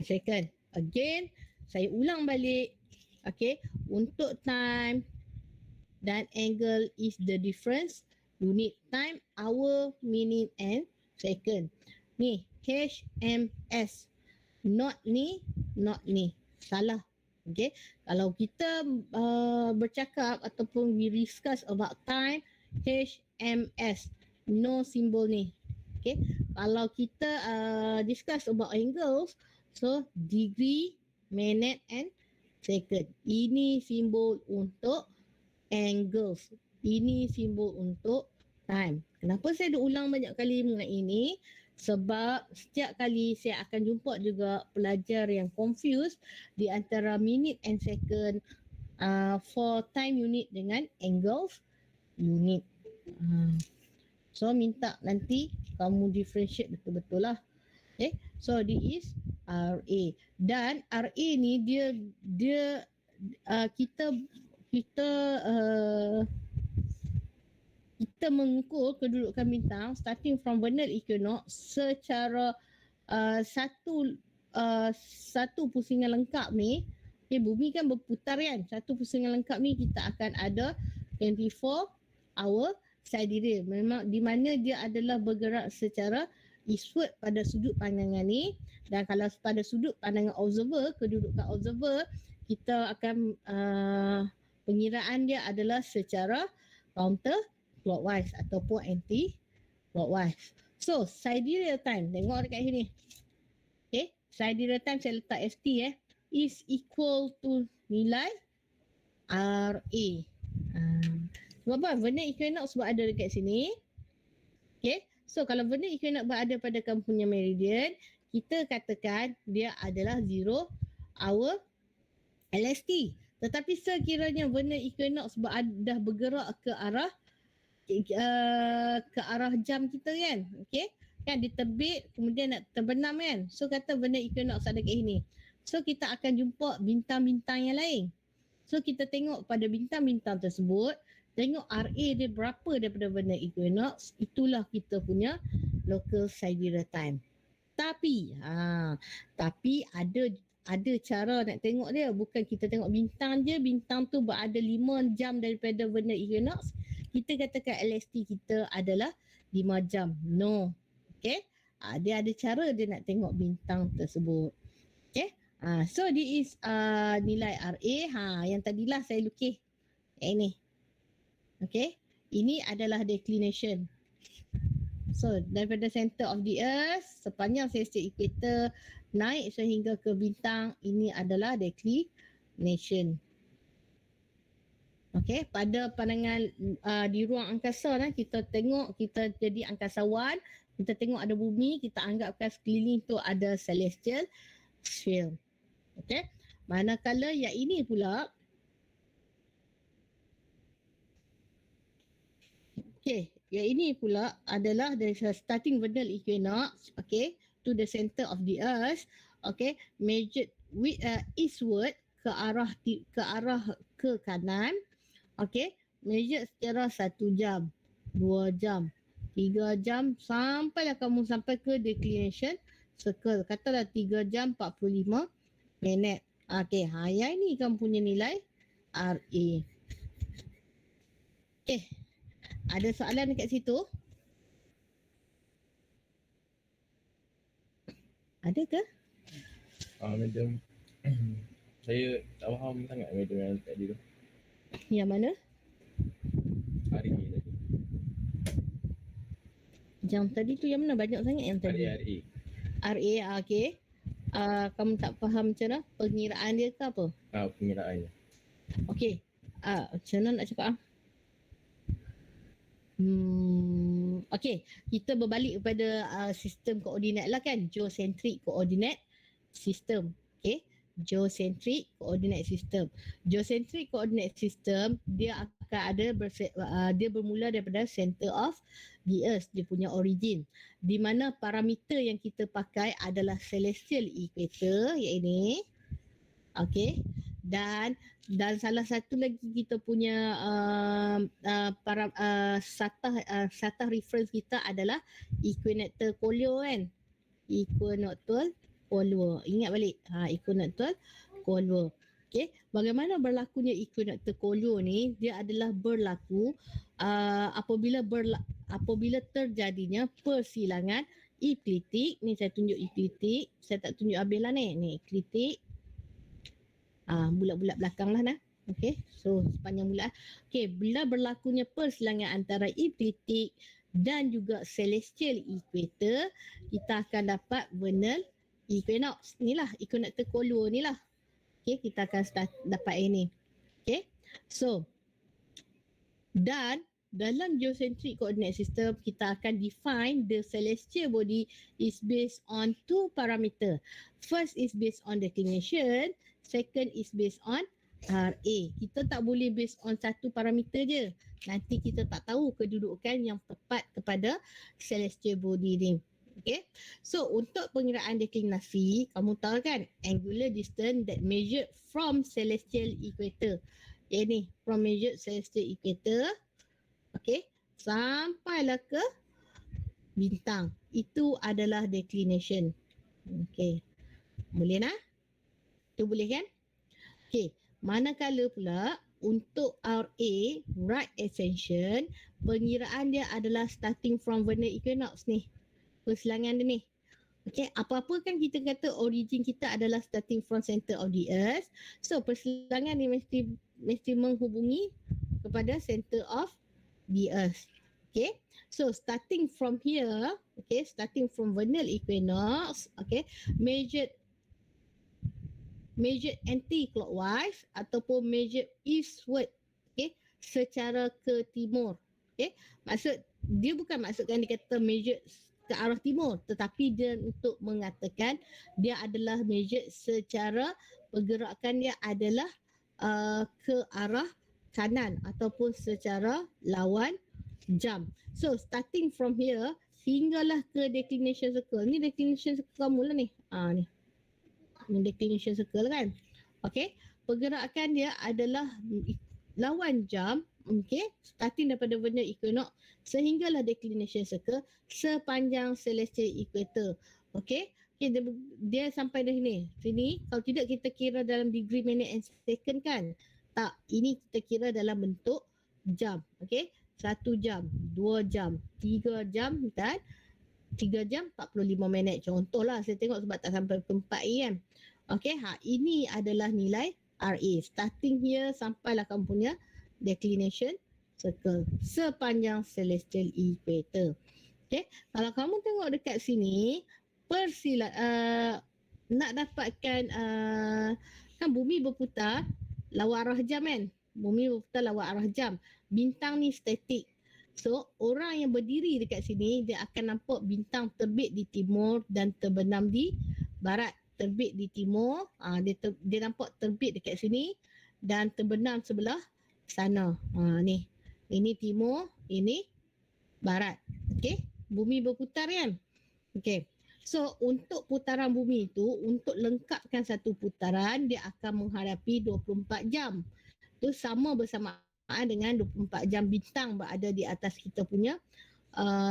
second. Again, saya ulang balik. Okay, untuk time dan angle is the difference. Unit time, hour, minute and second. Ni HMS. Not ni. Salah. Okay, kalau kita bercakap ataupun we discuss about time, HMS. No simbol ni. Okay, kalau kita discuss about angles, so degree, minute and second. Ini simbol untuk angles. Ini simbol untuk time. Kenapa saya ada ulang banyak kali mengenai ini? Sebab setiap kali saya akan jumpa juga pelajar yang confused di antara minute and second for time unit dengan angles unit. So minta nanti kamu differentiate betul-betul lah. Okay, so this is RA. Dan RA ni dia kita mengukur kedudukan bintang starting from vernal equinox secara satu pusingan lengkap ni. Okay, bumi kan berputar kan. Satu pusingan lengkap ni kita akan ada 24 hour sidereal. Memang di mana dia adalah bergerak secara eastward pada sudut pandangan ni. Dan kalau pada sudut pandangan observer, kedudukan observer, kita akan pengiraan dia adalah secara counter clockwise ataupun anti clockwise. So sidereal time, tengok dekat sini. Okay, sidereal time saya letak ST is equal to nilai RA. Sebab apa? Vernal equinox berada dekat sini. Okay, so kalau vernal equinox berada pada kamu punya meridian, kita katakan dia adalah 0 hour LST. Tetapi sekiranya warna equinox dah bergerak ke arah jam kita kan. Okey. Kan dia terbit kemudian nak terbenam kan. So kata warna equinox ada kat sini. So kita akan jumpa bintang-bintang yang lain. So kita tengok pada bintang-bintang tersebut, tengok RA dia berapa daripada warna equinox, itulah kita punya local sidereal time. Tapi ada cara nak tengok dia. Bukan kita tengok bintang je, bintang tu berada 5 jam daripada warna equinox. Kita katakan LST kita adalah 5 jam. No. Okay. Dia ada cara dia nak tengok bintang tersebut. Okay. So this is nilai RA. Yang tadilah saya lukis. Ini. Okay. Ini adalah declination. So daripada center of the earth sepanjang celestial equator naik sehingga ke bintang, ini adalah declination. Okay, pada pandangan di ruang angkasa kita tengok, kita jadi angkasawan, kita tengok ada bumi, kita anggapkan sekeliling tu ada celestial sphere. Okay, manakala yang ini pula, okay, yang ini pula adalah dari starting vernal equinox, okay, to the center of the earth, okay, measured eastward ke arah ke kanan, okay, measured secara 1 jam, 2 jam, 3 jam sampailah kamu sampai ke declination circle. Katalah 3 jam 45 minit. Okay, yang ini kamu punya nilai RA. Okay. Ada soalan dekat situ? Ada ke? Madam. Saya tak faham sangat madam yang tadi tu. Yang mana? Hari ni tadi. Yang tadi tu yang mana? Banyak sangat yang tadi. RA. RA, okay. Kamu tak faham macam mana? Pengiraan dia ke apa? Pengiraannya. Okay. Macam mana nak cakap? Okay, kita berbalik kepada sistem koordinat lah kan, geocentric coordinate system. Okay, geocentric coordinate system. Geocentric coordinate system dia akan ada dia bermula daripada center of the earth, dia punya origin, di mana parameter yang kita pakai adalah celestial equator yang ini. Okay, dan salah satu lagi kita punya satah reference kita adalah equinoctial colure kan. Equinoctial colure. Ingat balik. Equinoctial colure. Okay. Bagaimana berlakunya equinoctial colure ni? Dia adalah berlaku apabila terjadinya persilangan ekliptik. Ni saya tunjuk ekliptik. Saya tak tunjuk habis lah ni. Ni ekliptik. Bulat-bulat belakang lah Okay, so sepanjang bulat. Okay, bila berlakunya persilangan antara ekliptik dan juga celestial equator, kita akan dapat vernal equinox. Inilah equinoctial colure ni lah. Okay, kita akan dapat ini. Okay, so dan dalam geocentric coordinate system, kita akan define the celestial body is based on 2 parameter. First is based on declination, second is based on RA. Kita tak boleh based on satu parameter je. Nanti kita tak tahu kedudukan yang tepat kepada celestial body ni. Okay. So untuk pengiraan deklinasi, kamu tahu kan, angular distance that measured from celestial equator. Ni from measured celestial equator. Okay, sampailah ke bintang. Itu adalah declination. Okay, boleh nak? Itu boleh kan? Okay, manakala pula untuk RA, right ascension, pengiraan dia adalah starting from vernal equinox ni. Persilangan dia ni. Okay, apa-apa kan kita kata origin kita adalah starting from center of the earth. So, persilangan ni mesti menghubungi kepada center of the earth. Okay, so starting from here, okay, starting from vernal equinox, okay, measured anti-clockwise ataupun measured eastward, okay, secara ke timur. Okay, dia bukan maksudkan dia kata measured ke arah timur, tetapi dia untuk mengatakan dia adalah measured secara pergerakan dia adalah ke arah kanan ataupun secara lawan jam. So starting from here hinggalah ke declination circle. Ni declination circle kamu lah ni. Ni. Ni declination circle kan. Okay. Pergerakan dia adalah lawan jam. Okay. Starting daripada vernal equinox sehinggalah declination circle sepanjang celestial equator. Okay. Okay, dia sampai dah sini. Kalau tidak kita kira dalam degree, minute and second kan. Tak, ini kita kira dalam bentuk jam. Okay. 1 jam, 2 jam, 3 jam dan 3 jam 45 minit. Contohlah saya tengok sebab tak sampai ke 4 kan. Okay, ini adalah nilai RA. Starting here sampailah kamu punya declination circle sepanjang celestial equator. Okay, kalau kamu tengok dekat sini, nak dapatkan kan bumi berputar lawan arah jam kan. Bumi berputar lawan arah jam. Bintang ni statik. So orang yang berdiri dekat sini dia akan nampak bintang terbit di timur dan terbenam di barat. Terbit di timur, dia nampak terbit dekat sini dan terbenam sebelah sana. Ni. Ini timur, ini barat. Okey, bumi berputar kan? Okey. So untuk putaran bumi itu, untuk lengkapkan satu putaran dia akan menghadapi 24 jam. Itu sama bersamaan dengan 24 jam bintang berada di atas kita punya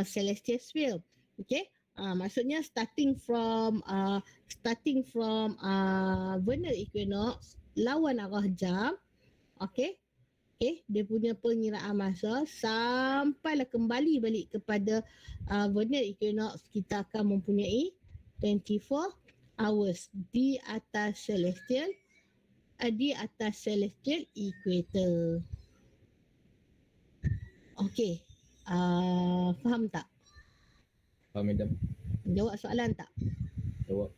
celestial sphere. Okay. Maksudnya starting from vernal equinox lawan arah jam. Okay. Okay, dia punya pengiraan masa sampailah kembali balik kepada vernal equinox, kita akan mempunyai 24 hours di atas celestial equator. Okay, faham tak? Faham madam. Jawab soalan tak? Jawab.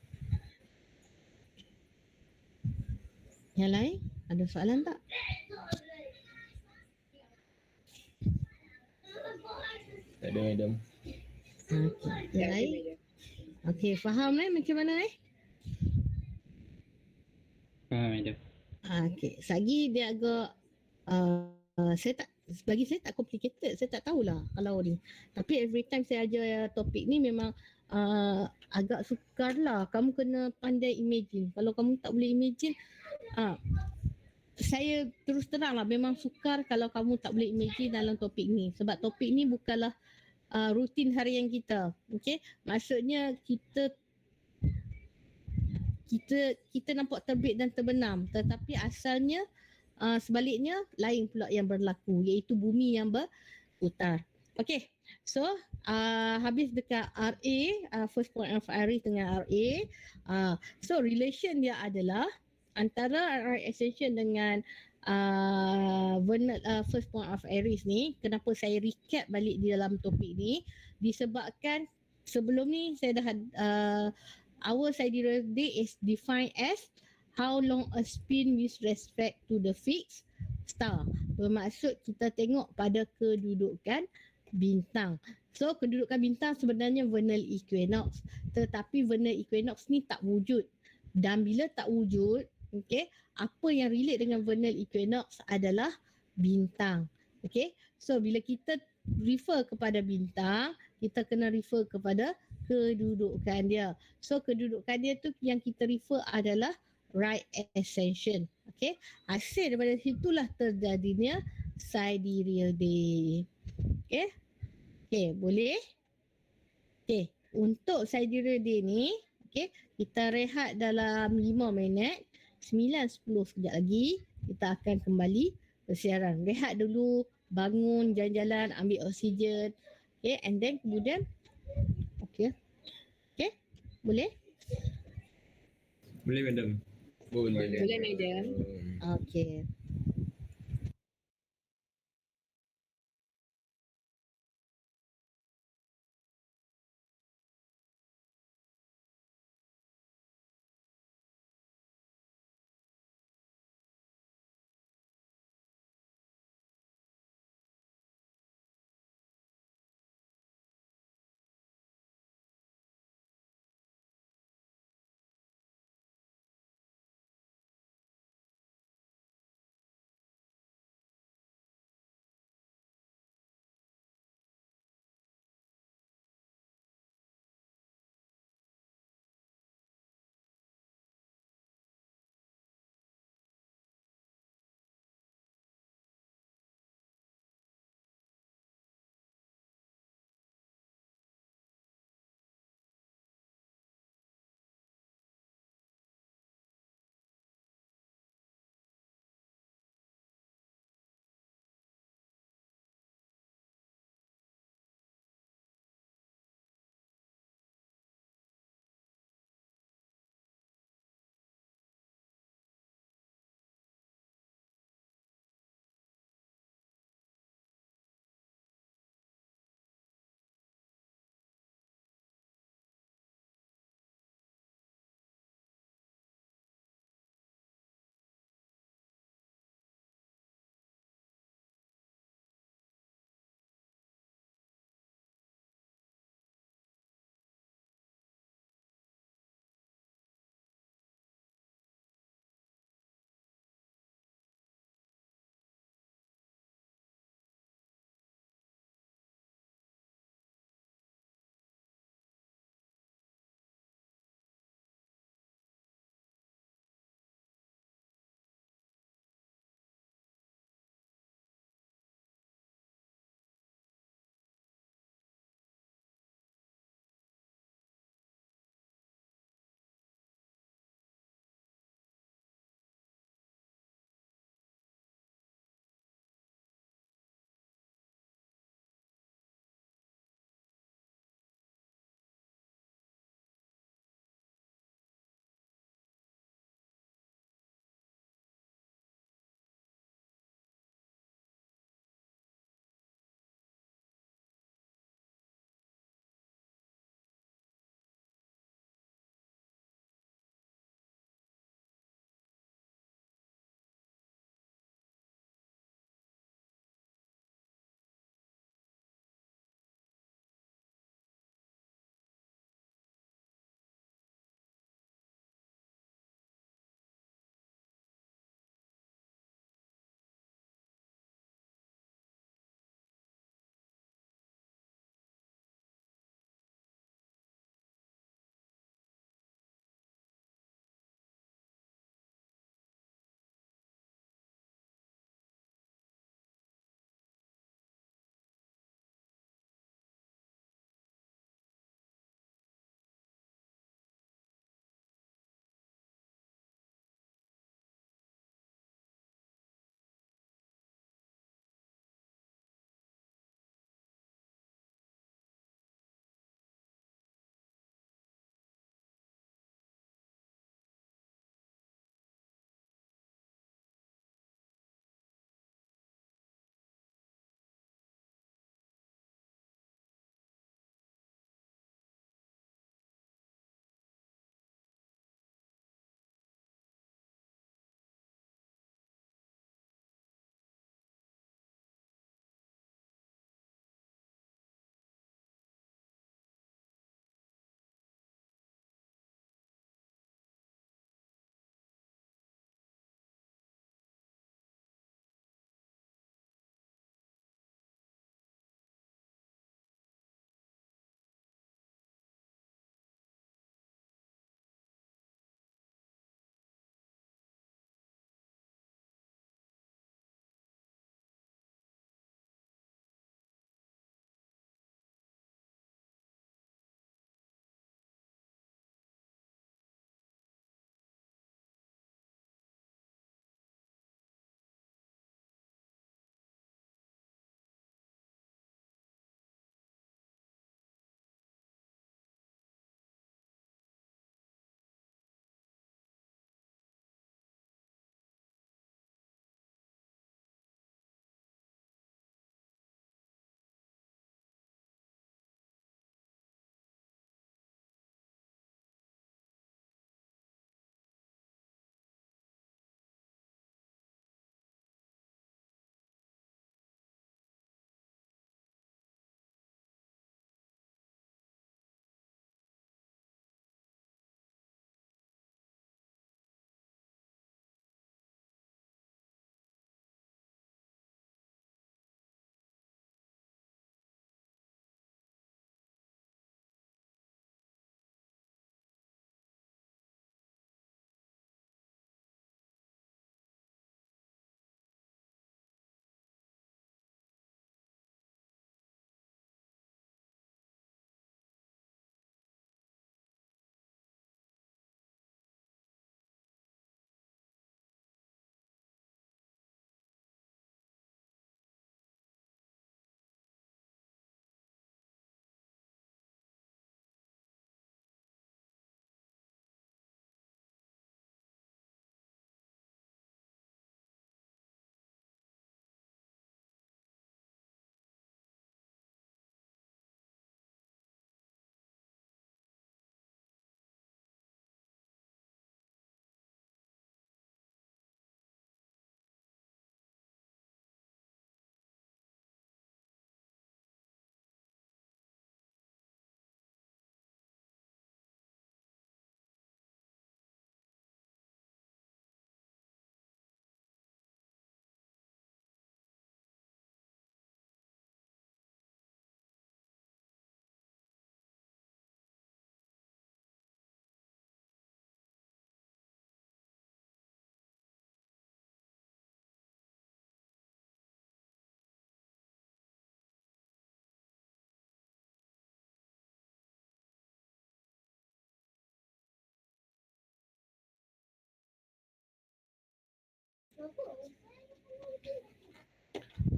Yang lain ada soalan tak? Tak ada madam. Yang lain? Okey, faham macam mana Faham madam. Okey, sagi dia agak bagi saya tak complicated. Saya tak tahulah kalau ni. Tapi every time saya ajar topik ni memang agak sukar lah. Kamu kena pandai imagine. Kalau kamu tak boleh imagine, saya terus terang lah memang sukar kalau kamu tak boleh imagine dalam topik ni. Sebab topik ni bukanlah rutin harian kita. Okay, maksudnya kita nampak terbit dan terbenam, tetapi asalnya sebaliknya lain pula yang berlaku, iaitu bumi yang berputar. Okay, so habis dekat RA, first point of Aries dengan RA. So relation dia adalah antara right ascension dengan first point of Aries ni. Kenapa saya recap balik di dalam topik ni, disebabkan sebelum ni saya dah our sidereal day is defined as how long a spin with respect to the fixed star. Bermaksud kita tengok pada kedudukan bintang. So kedudukan bintang sebenarnya vernal equinox, tetapi vernal equinox ni tak wujud. Dan bila tak wujud, okay, apa yang relate dengan vernal equinox adalah bintang. Okay, so bila kita refer kepada bintang, kita kena refer kepada kedudukan dia. So kedudukan dia tu yang kita refer adalah right ascension. Okay, hasil daripada situlah terjadinya sidereal day. Okay, okay, boleh? Okay, untuk sidereal day ni, okay, kita rehat dalam 5 minit. 9-10 sekejap lagi kita akan kembali bersiaran. Rehat dulu, bangun, jalan-jalan, ambil oksigen. Okay, and then kemudian okay. Okay, boleh? Boleh madam. Boleh. Boleh madam. Okay.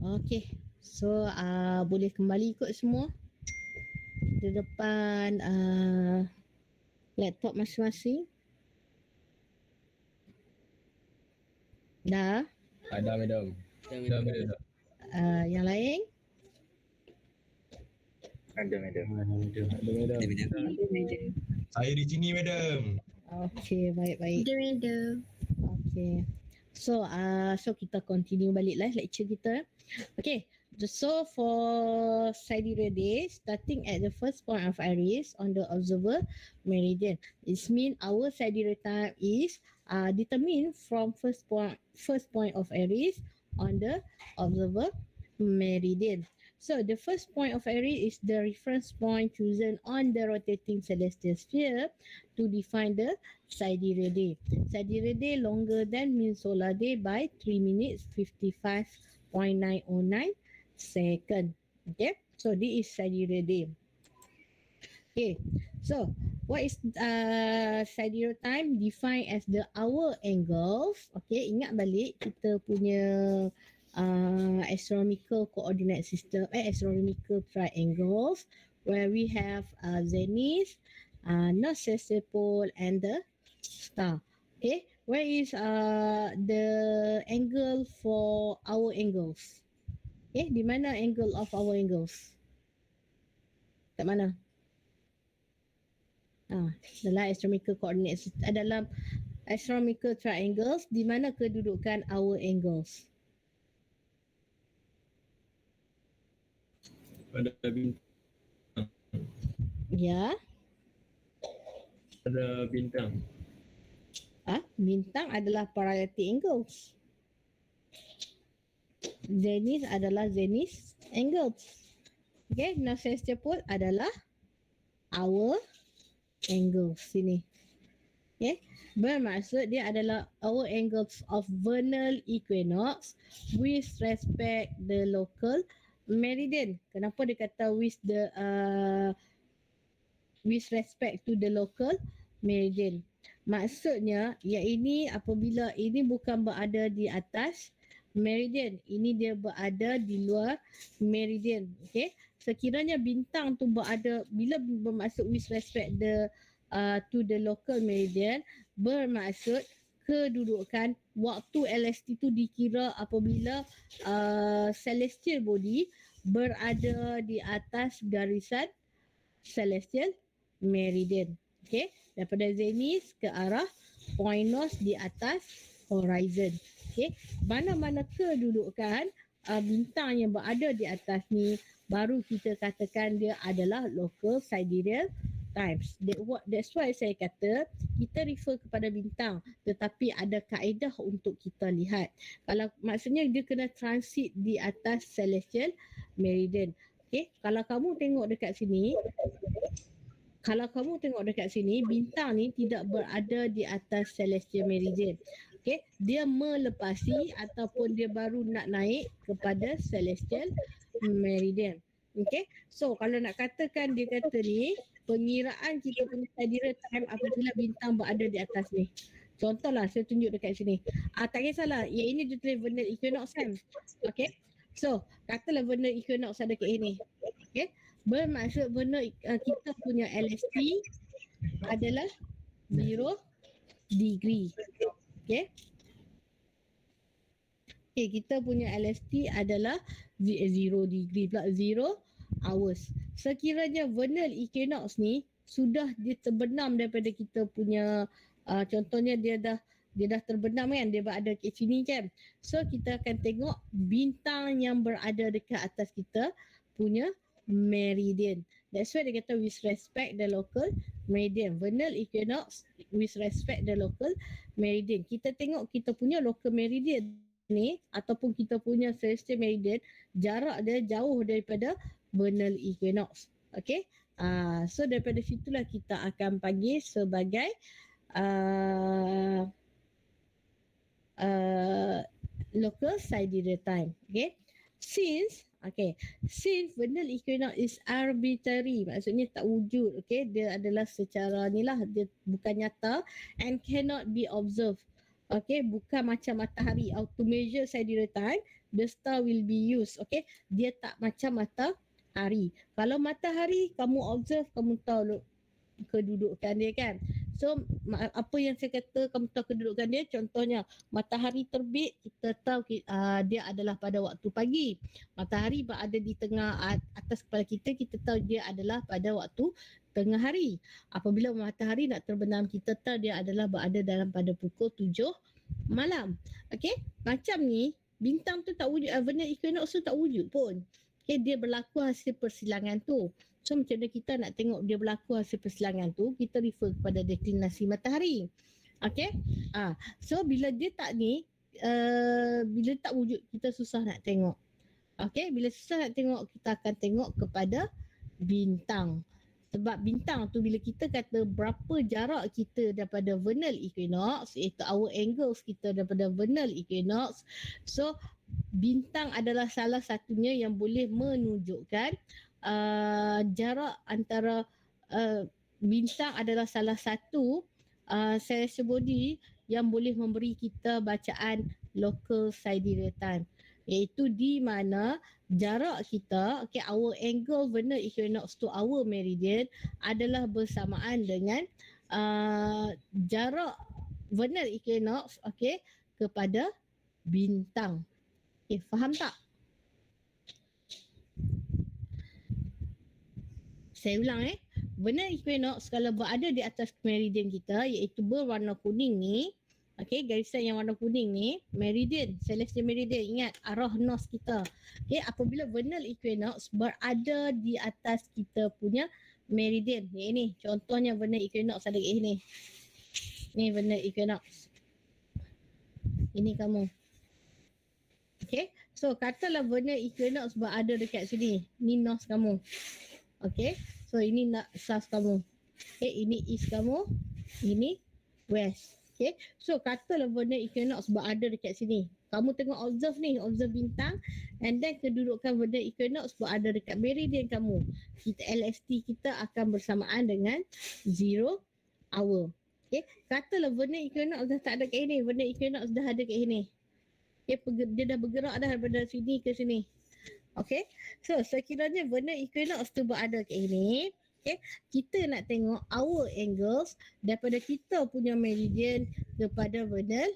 Okay. So boleh kembali ikut semua di depan laptop masing-masing. Dah. Ada madam. Dah madam. Yang lain? Ada madam. Ada madam. Ada madam. Saya di sini, madam. Okay, baik-baik. Ada madam. Okay. So kita continue balik lah lecture kita. Okay. So for sidereal day, starting at the first point of iris on the observer meridian, it means our sidereal time is determined from first point of iris on the observer meridian. So the first point of iris is the reference point chosen on the rotating celestial sphere to define the sidereal day. Sidereal day longer than mean solar day by 3 minutes 55.909 second. Okay, so this is sidereal day. Okay, so what is sidereal time? Defined as the hour angles. Okay, ingat balik kita punya astronomical coordinate system, astronomical triangles where we have zenith, north celestial pole and the star. Okay, where is the angle for our angles? Okay, di mana angle of our angles? Kat mana? Dalam astronomical coordinates, dalam astronomical triangles, di mana kedudukan our angles? Ada bintang. Ya, Ada bintang. bintang adalah parallelity angles. Zenith adalah zenith angles. Okay, north celestial pole adalah our angles sini. Okay, bermaksud dia adalah our angles of vernal equinox with respect the local meridian. Kenapa dia kata with respect to the local meridian? Maksudnya yang ini apabila ini bukan berada di atas meridian, ini dia berada di luar meridian. Okay, sekiranya bintang tu berada, bila bermaksud with respect to the local meridian, bermaksud kedudukan waktu LST tu dikira apabila celestial body berada di atas garisan celestial meridian. Okay, daripada zenith ke arah point north di atas horizon. Okay, mana-mana kedudukan bintang yang berada di atas ni, baru kita katakan dia adalah local sidereal times. That's why saya kata kita refer kepada bintang, tetapi ada kaedah untuk kita lihat. Kalau maksudnya dia kena transit di atas celestial meridian. Okay, kalau kamu tengok dekat sini, bintang ni tidak berada di atas celestial meridian. Okay, dia melepasi ataupun dia baru nak naik kepada celestial meridian. Okay, so kalau nak katakan dia kata ni, pengiraan kita punya sidereal time apabila bintang berada di atas ni. Contohlah saya tunjuk dekat sini. Tak kisahlah, yang ini dia tulis vernal equinox kan. Okay, so katalah vernal equinox ada kat sini. Okay, bermaksud vernal kita punya LST adalah 0 degree. Okay. Okay, kita punya LST adalah 0 degree pula, 0 hours. Sekiranya vernal equinox ni sudah dia terbenam daripada kita punya contohnya dia dah terbenam kan, dia berada kat sini kan. So kita akan tengok bintang yang berada dekat atas kita punya meridian. That's why dia kata with respect the local meridian. Vernal equinox with respect the local meridian. Kita tengok kita punya local meridian ni ataupun kita punya celestial meridian, jarak dia jauh daripada vernal equinox. Okay, so daripada situlah kita akan panggil sebagai local sidereal time. Okay, since vernal equinox is arbitrary, maksudnya tak wujud. Okay, dia adalah secara ni lah, dia bukan nyata and cannot be observed. Okay, bukan macam matahari to measure sidereal time, the star will be used. Okay, dia tak macam matahari. Kalau matahari kamu observe, kamu tahu kedudukan dia kan. So apa yang saya kata kamu tahu kedudukan dia, contohnya matahari terbit, kita tahu dia adalah pada waktu pagi. Matahari berada di tengah atas kepala kita, kita tahu dia adalah pada waktu tengah hari. Apabila matahari nak terbenam, kita tahu dia adalah berada dalam pada pukul 7 malam. Okay, macam ni bintang tu tak wujud, vernal equinox tu tak wujud pun. Okay, dia berlaku hasil persilangan tu. So macam mana kita nak tengok dia berlaku hasil persilangan tu, kita refer kepada deklinasi matahari. Okay, so bila dia tak ni, bila tak wujud, kita susah nak tengok. Okay, bila susah nak tengok, kita akan tengok kepada bintang. Sebab bintang tu bila kita kata berapa jarak kita daripada vernal equinox, iaitu our angles kita daripada vernal equinox, so bintang adalah salah satunya yang boleh menunjukkan jarak antara bintang adalah salah satu celestial body yang boleh memberi kita bacaan local sidereal time, iaitu di mana jarak kita, okay, our angle vernal equinox to our meridian adalah bersamaan dengan jarak vernal equinox, okay, kepada bintang. Okay, faham tak? Saya ulang vernal equinox kalau berada di atas meridian kita, iaitu berwarna kuning ni, okay, garisan yang warna kuning ni, meridian, celestial meridian, ingat arah north kita. Okay, apabila vernal equinox berada di atas kita punya meridian, ni contohnya vernal equinox ada kat sini. Ni vernal equinox. Ini kamu. Okay, so katalah vernal equinox berada dekat sini. Ni north kamu. Okay, so ini south kamu. Okay, ini east kamu. Ini west. Okay, so katalah vernal equinox berada dekat sini. Kamu tengok observe ni, observe bintang, and then kedudukan vernal equinox berada dekat meridian kamu. Kita LST kita akan bersamaan dengan 0 hour. Okay, katalah vernal equinox dah tak ada kat sini, vernal equinox dah ada kat sini. Okay, dia dah bergerak dah daripada sini ke sini. Okay, so sekiranya vernal equinox tu berada kat sini, okay, kita nak tengok our angles daripada kita punya meridian kepada vernal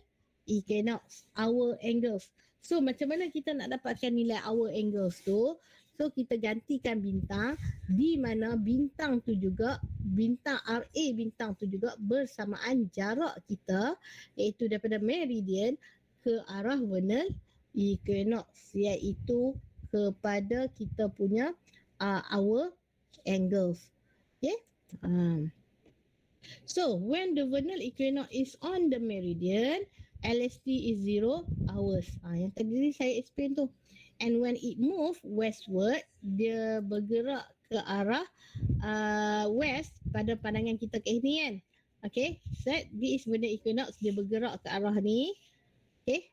equinox, our angles. So macam mana kita nak dapatkan nilai our angles tu? So kita gantikan bintang, di mana bintang tu juga, bintang RA bintang tu juga bersamaan jarak kita, iaitu daripada meridian ke arah vernal equinox, iaitu kepada kita punya our angles. Okay. So when the vernal equinox is on the meridian, LST is 0 hours. Yang tadi saya explain tu. And when it move westward, dia bergerak ke arah west pada pandangan kita ke sini kan. Okay, set this is vernal equinox, dia bergerak ke arah ni. Okay.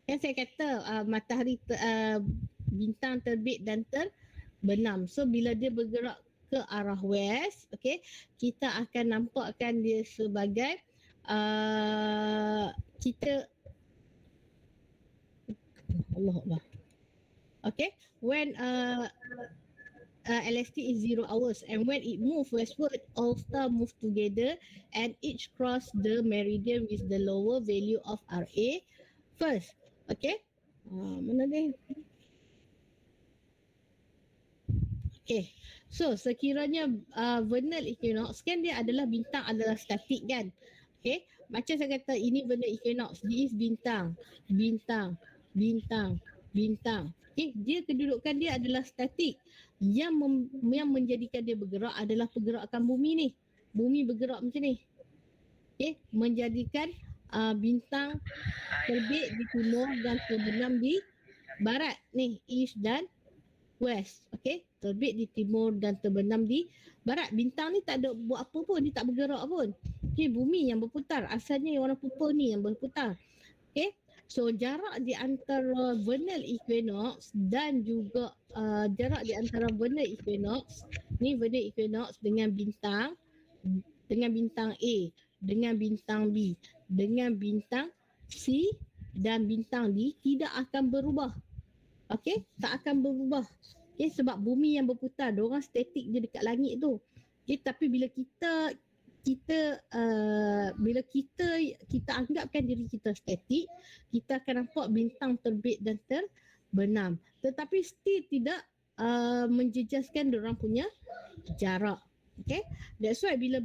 Yang saya kata matahari bintang terbit dan terbenam. So bila dia bergerak ke arah west, okay, kita akan nampakkan dia sebagai kita Allah. Okay, when LST is 0 hours, and when it move westward, all stars move together and each cross the meridian with the lower value of RA first. Okay, mana dia? Okay, so sekiranya vernal equinox kan dia adalah bintang adalah statik kan. Okay, macam saya kata ini vernal equinox, dia is bintang. Okay, dia kedudukan dia adalah statik. Yang menjadikan dia bergerak adalah pergerakan bumi ni. Bumi bergerak macam ni. Okay, menjadikan bintang terbit di timur dan terbenam di barat ni, east dan west. Okay, terbit di timur dan terbenam di barat. Bintang ni tak ada buat apa pun, dia tak bergerak pun. Okay, bumi yang berputar, asalnya yang warna purple ni yang berputar. Okay, so jarak di antara vernal equinox dan juga jarak di antara vernal equinox ni, vernal equinox dengan bintang A, dengan bintang B, dengan bintang C dan bintang D tidak akan berubah. Okey, tak akan berubah. Okey, sebab bumi yang berputar, diorang statik je dekat langit tu. Okey, tapi bila kita anggapkan diri kita statik, kita akan nampak bintang terbit dan terbenam. Tetapi still tidak menjejaskan diorang punya jarak. Okay, that's why bila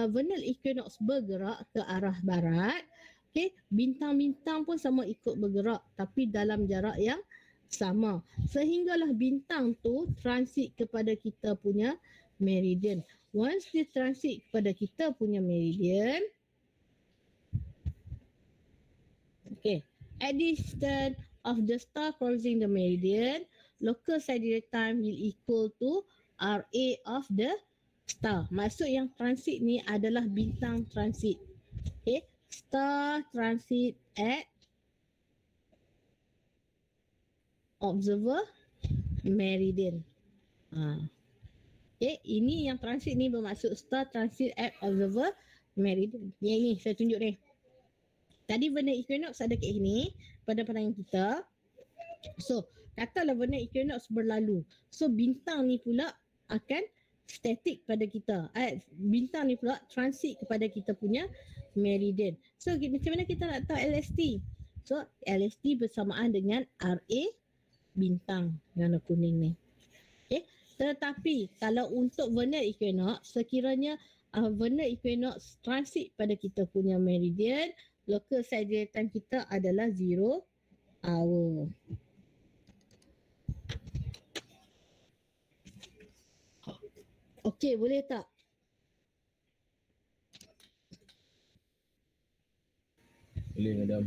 vernal equinox bergerak ke arah barat, okay, bintang-bintang pun sama ikut bergerak tapi dalam jarak yang sama. Sehinggalah bintang tu transit kepada kita punya meridian. Once dia transit kepada kita punya meridian, okay, at distance of the star crossing the meridian, local sidereal time will equal to RA of the star. Maksud yang transit ni adalah bintang transit. Okay, star transit at observer meridian. Okay, ini yang transit ni bermaksud star transit at observer meridian. Yang ni saya tunjuk ni. Tadi vernal equinox ada kat sini pada pandangan kita. So, katalah vernal equinox berlalu. So, bintang ni pula akan statik pada kita. Bintang ni pula transit kepada kita punya meridian. So, macam mana kita nak tahu LST? So, LST bersamaan dengan RA bintang yang warna kuning ni. Okay. Tetapi kalau untuk vernal equinox, sekiranya vernal equinox transit pada kita punya meridian, local sidereal time kita adalah 0 hour. Okey, boleh tak? Boleh madam.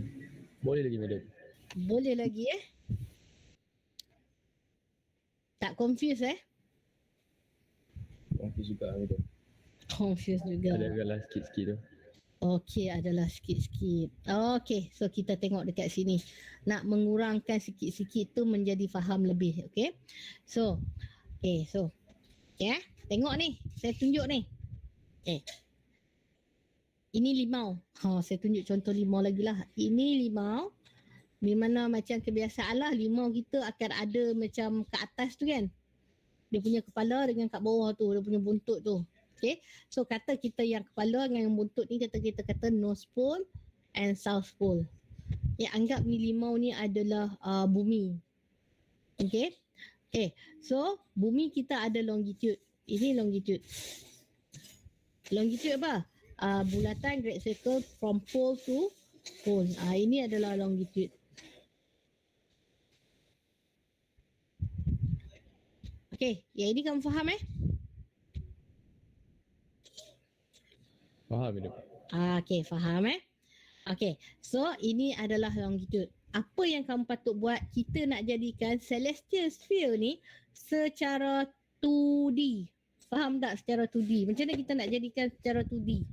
Boleh lagi madam. Boleh lagi Tak confuse Confuse juga madam. Confuse juga. Ada agaklah sikit-sikit tu. Okey, adalah sikit-sikit. Okey, so kita tengok dekat sini. Nak mengurangkan sikit-sikit tu menjadi faham lebih. Okey. So, tengok ni. Saya tunjuk ni. Ini limau. Saya tunjuk contoh limau lagi lah. Ini limau. Di mana macam kebiasaan lah, limau kita akan ada macam kat atas tu kan. Dia punya kepala dengan kat bawah tu, dia punya buntut tu. Okay, so kata kita yang kepala dengan yang buntut ni kita kata North Pole and South Pole. Anggap ni limau ni adalah bumi. Okay, so bumi kita ada longitude. Ini longitude. Longitude apa? Bulatan great circle from pole to pole. Ini adalah longitude. Okay, yang ini kamu faham Faham madam. Okay, faham Okay, so ini adalah longitude. Apa yang kamu patut buat? Kita nak jadikan celestial sphere ni secara 2D. Faham tak secara 2D? Macam mana kita nak jadikan secara 2D?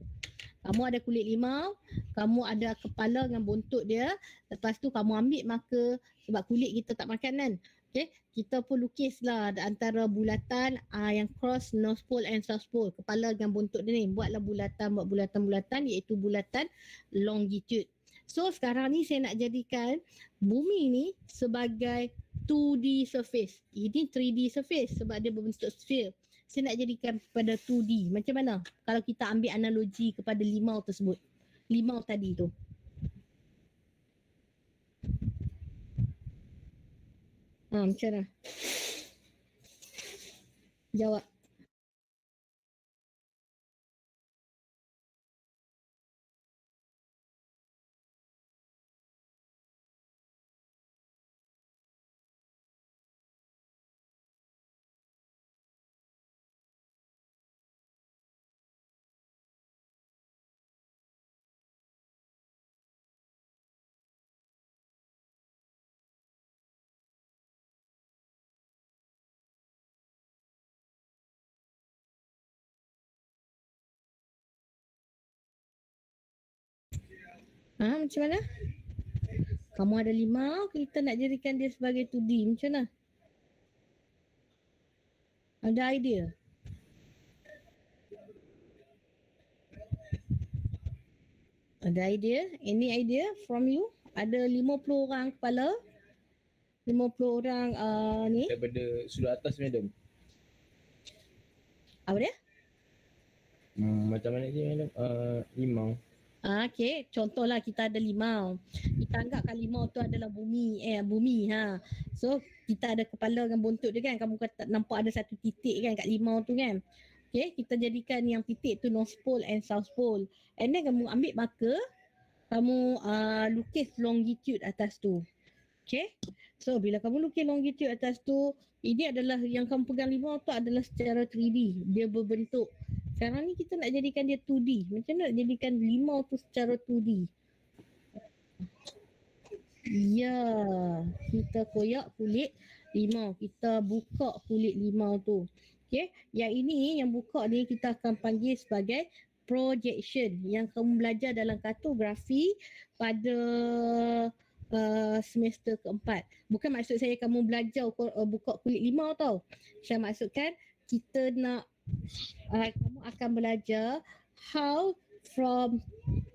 Kamu ada kulit limau, kamu ada kepala dengan buntut dia. Lepas tu kamu ambil marker sebab kulit kita tak makan kan. Okay, kita pun lukislah antara bulatan yang cross North Pole and South Pole. Kepala dengan buntut dia ni. Buat bulatan iaitu bulatan longitude. So sekarang ni saya nak jadikan bumi ni sebagai 2D surface. Ini 3D surface sebab dia berbentuk sphere. Saya nak jadikan kepada 2D. Macam mana kalau kita ambil analogi kepada limau tersebut? Limau tadi tu. Macam mana? Jawab. Macam mana? Kamu ada limau, kita nak jadikan dia sebagai 2D. Macam mana? Ada idea? Ada idea? Any idea from you? Ada 50 orang kepala? 50 orang ni? Daripada sudut atas madam. Apa dia? Macam mana je madam? Limau. Okay, contohlah kita ada limau. Kita anggapkan limau tu adalah bumi. Bumi ha. So kita ada kepala dengan buntut dia kan. Kamu kata nampak ada satu titik kan kat limau tu kan. Okay, kita jadikan yang titik tu North Pole and South Pole. And then kamu ambil marker, kamu lukis longitude atas tu. Okay, so bila kamu lukis longitude atas tu, ini adalah yang kamu pegang limau tu adalah secara 3D. Dia berbentuk. Sekarang ni kita nak jadikan dia 2D. Macam mana nak jadikan limau tu secara 2D? Ya, kita koyak kulit limau. Kita buka kulit limau tu. Okay, yang ini yang buka ni kita akan panggil sebagai projection. Yang kamu belajar dalam kartografi pada semester keempat. Bukan maksud saya kamu belajar buka kulit limau tau. Saya maksudkan kita nak kamu akan belajar how from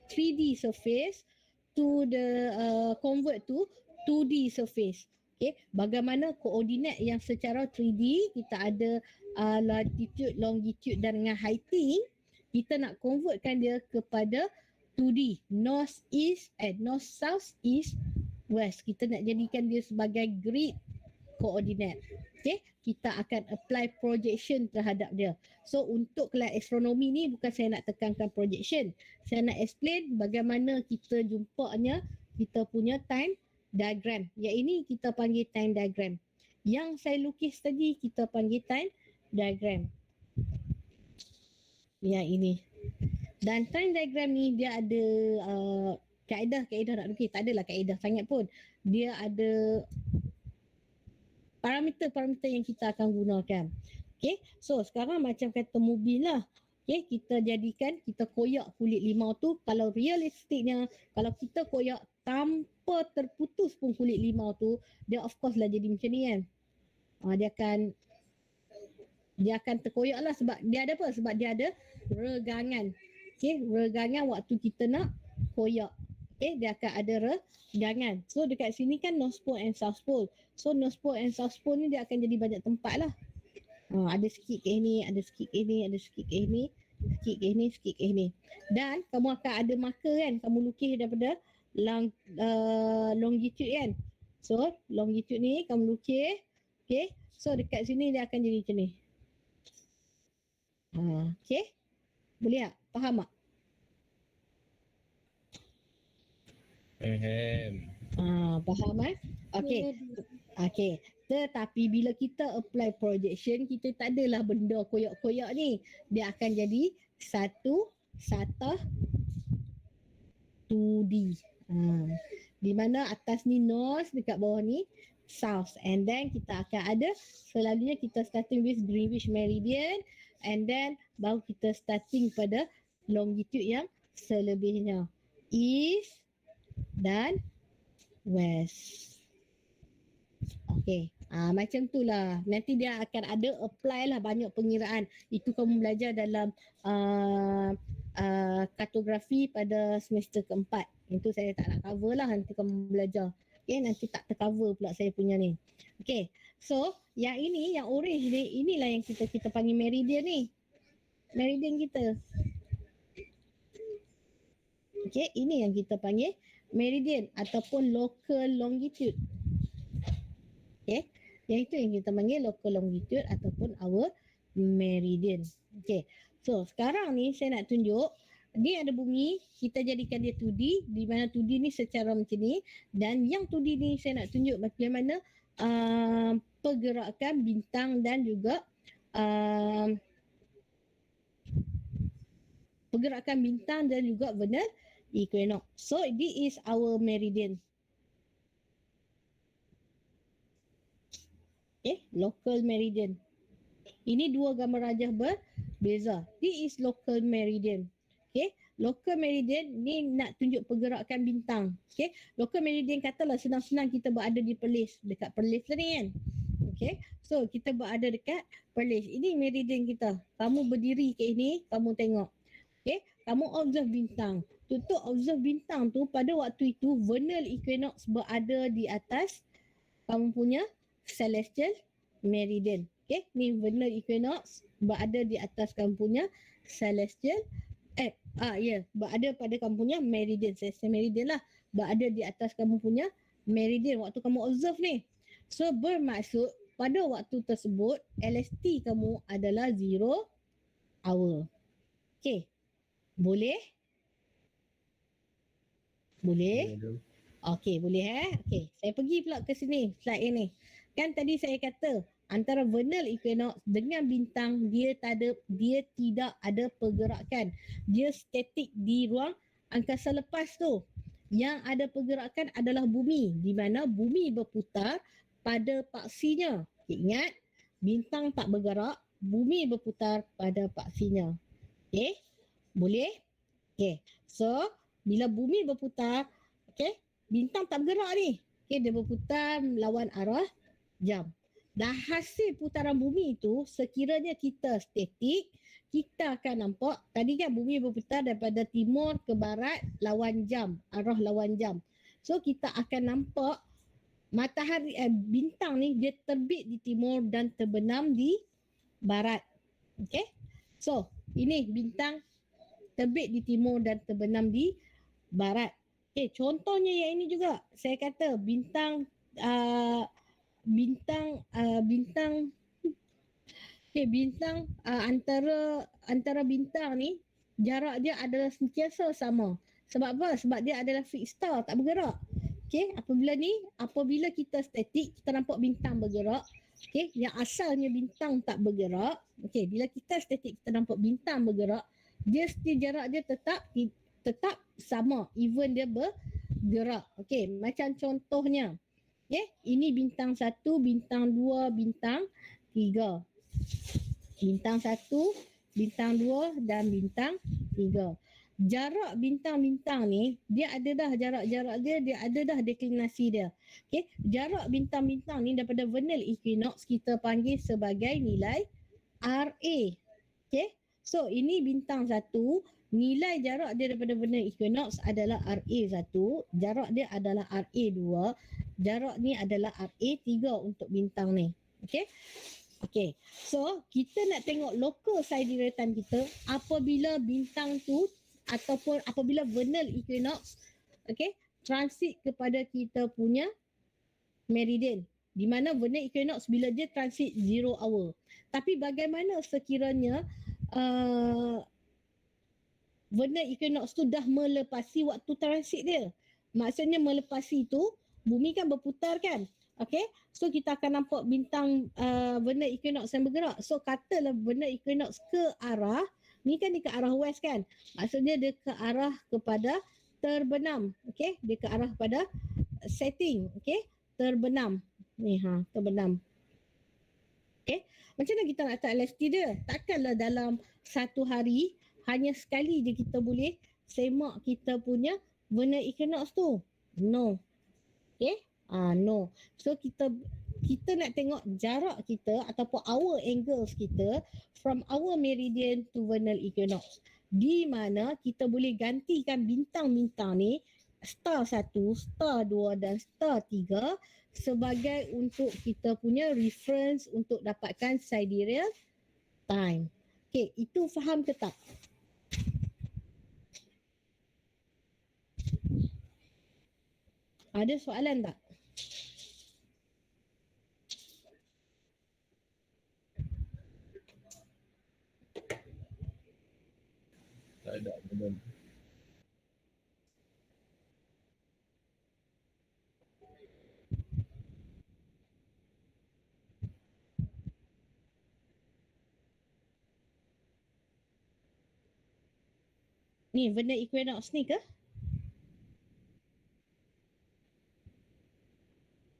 3D surface to the convert to 2D surface. Okay, bagaimana koordinat yang secara 3D kita ada latitude, longitude dan dengan heighting, kita nak convertkan dia kepada 2D, north south east west. Kita nak jadikan dia sebagai grid koordinat. Okay, kita akan apply projection terhadap dia. So untuk kelas astronomi ni bukan saya nak tekankan projection. Saya nak explain bagaimana kita jumpanya kita punya time diagram. Yang ini kita panggil time diagram. Yang saya lukis tadi kita panggil time diagram. Yang ini. Dan time diagram ni dia ada kaedah nak lukis. Tak adalah kaedah sangat pun. Dia ada parameter yang kita akan gunakan. Okay, so sekarang macam kata mobil lah. Okay, kita jadikan, kita koyak kulit limau tu. Kalau realistiknya, kalau kita koyak tanpa terputus pun kulit limau tu, dia of course lah jadi macam ni kan. Dia akan terkoyak lah sebab dia ada apa? Sebab dia ada regangan. Okay, regangan waktu kita nak koyak. Okay, dia akan ada regangan. So dekat sini kan North Pole and South Pole. So North Pole and South Pole ni dia akan jadi banyak tempat lah. Ada sikit ke ini, ada sikit ke ini, ada sikit ke ini, sikit ke ini, sikit ke ini. Dan kamu akan ada marker kan, kamu lukis daripada longitude kan. So longitude ni kamu lukis. Okay, so dekat sini dia akan jadi macam ni. Okay, boleh tak? Faham tak? Faham eh? Okay. Tetapi bila kita apply projection, kita tak adalah benda koyak-koyak ni. Dia akan jadi satu satah 2D. Di mana atas ni north, dekat bawah ni south. And then kita akan ada, selalunya kita starting with Greenwich Meridian. And then baru kita starting pada longitude yang selebihnya. East dan west. Okay, macam tu lah. Nanti dia akan ada apply lah banyak pengiraan. Itu kamu belajar dalam kartografi pada semester keempat. Itu saya tak nak cover lah, nanti kamu belajar. Okay, nanti tak tercover pula saya punya ni. Okay, so yang ini, yang orange ni, inilah yang kita panggil meridian ni. Meridian kita. Okay, ini yang kita panggil meridian ataupun local longitude. Okay, yang itu yang kita panggil local longitude ataupun our meridian. Okay, so sekarang ni saya nak tunjuk, ni ada bumi, kita jadikan dia 2D, di mana 2D ni secara macam ni, dan yang 2D ni saya nak tunjuk bagaimana pergerakan bintang dan juga pergerakan bintang dan juga benar equinox. So this is our meridian. Okay, local meridian. Ini dua gambar rajah berbeza. This is local meridian. Okay, local meridian ni nak tunjuk pergerakan bintang. Okay, local meridian katalah senang-senang kita berada di Perlis, dekat Perlis ni kan. Okay, so kita berada dekat Perlis. Ini meridian kita. Kamu berdiri ke ini, kamu tengok. Okay, kamu observe bintang. Tutup observe bintang tu pada waktu itu vernal equinox berada di atas kamu punya celestial meridian. Okay, ni vernal equinox berada di atas kamu punya celestial berada pada kamu punya meridian, celestial meridian lah, berada di atas kamu punya meridian waktu kamu observe ni. So bermaksud pada waktu tersebut LST kamu adalah 0 hour. Okay, boleh? Boleh? Madam. Okey, boleh Okey, saya pergi pula ke sini, slide ini. Kan tadi saya kata antara vernal equinox dengan bintang dia tidak ada pergerakan. Dia statik di ruang angkasa lepas tu. Yang ada pergerakan adalah bumi, di mana bumi berputar pada paksinya. Okay, ingat, bintang tak bergerak, bumi berputar pada paksinya. Okey? Boleh? Okey. So, bila bumi berputar, okey, bintang tak bergerak ni. Okay, dia berputar melawan arah jam. Dan hasil putaran bumi itu sekiranya kita statik, kita akan nampak tadi kan bumi berputar daripada timur ke barat lawan jam, arah lawan jam. So kita akan nampak matahari bintang ni dia terbit di timur dan terbenam di barat. Okay. So ini bintang terbit di timur dan terbenam di barat. Okay, contohnya yang ini juga. Saya kata bintang antara bintang ni jarak dia adalah sentiasa sama. Sebab apa? Sebab dia adalah fixed star, tak bergerak. Okay, apabila kita statik, kita nampak bintang bergerak. Okay, yang asalnya bintang tak bergerak. Okay, bila kita statik, kita nampak bintang bergerak. Dia still jarak dia tetap sama, even dia bergerak. Okay, macam contohnya. Okay, ini bintang 1, bintang 2, bintang 3. Bintang 1, bintang 2 dan bintang 3. Jarak bintang-bintang ni dia ada dah jarak-jarak dia ada dah deklinasi dia. Okey, jarak bintang-bintang ni daripada vernal equinox kita panggil sebagai nilai RA. Okey. So ini bintang 1, nilai jarak dia daripada vernal equinox adalah RA1, jarak dia adalah RA2, jarak ni adalah RA3 untuk bintang ni. Okey. Okey. So, kita nak tengok local sidereal time kita apabila bintang tu ataupun apabila vernal equinox transit kepada kita punya meridian. Di mana vernal equinox bila dia transit 0 hour. Tapi bagaimana sekiranya vernal equinox tu dah melepasi waktu transit dia? Maksudnya melepasi tu bumi kan berputar kan? Okay, so kita akan nampak bintang vernal equinox yang bergerak. So katalah vernal equinox ke arah, ni kan dia ke arah west kan? Maksudnya dia ke arah kepada terbenam. Okay, dia ke arah pada setting. Okay, terbenam. Ni terbenam. Okay, macam mana kita nak letak LST dia? Takkanlah dalam satu hari hanya sekali je kita boleh semak kita punya vernal equinox tu. No. Okay. No. So kita nak tengok jarak kita ataupun hour angles kita from our meridian to vernal equinox. Di mana kita boleh gantikan bintang-bintang ni star 1, star 2 dan star 3 sebagai untuk kita punya reference untuk dapatkan sidereal time. Okay, itu faham ke tak? Ada soalan tak? Tak ada, madam. Ni vernal equinox ni ke?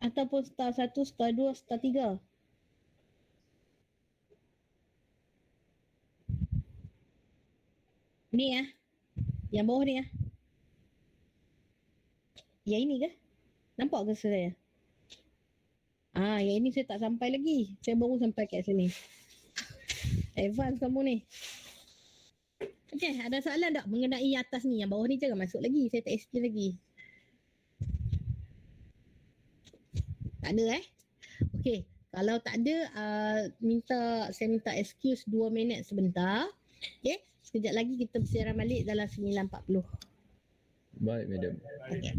Ataupun star 1, star 2, star 3? Ni yang bawah ni yang ini ke? Nampak ke saya? Yang ini saya tak sampai lagi. Saya baru sampai kat sini. Advance kamu ni. Okay, ada soalan tak mengenai yang atas ni? Yang bawah ni jangan masuk lagi. Saya tak explain lagi. Tak ada Okay. Kalau tak ada, saya minta excuse 2 minit sebentar. Okay. Sekejap lagi kita bersiaran balik dalam 9.40. Baik, madam. Okay.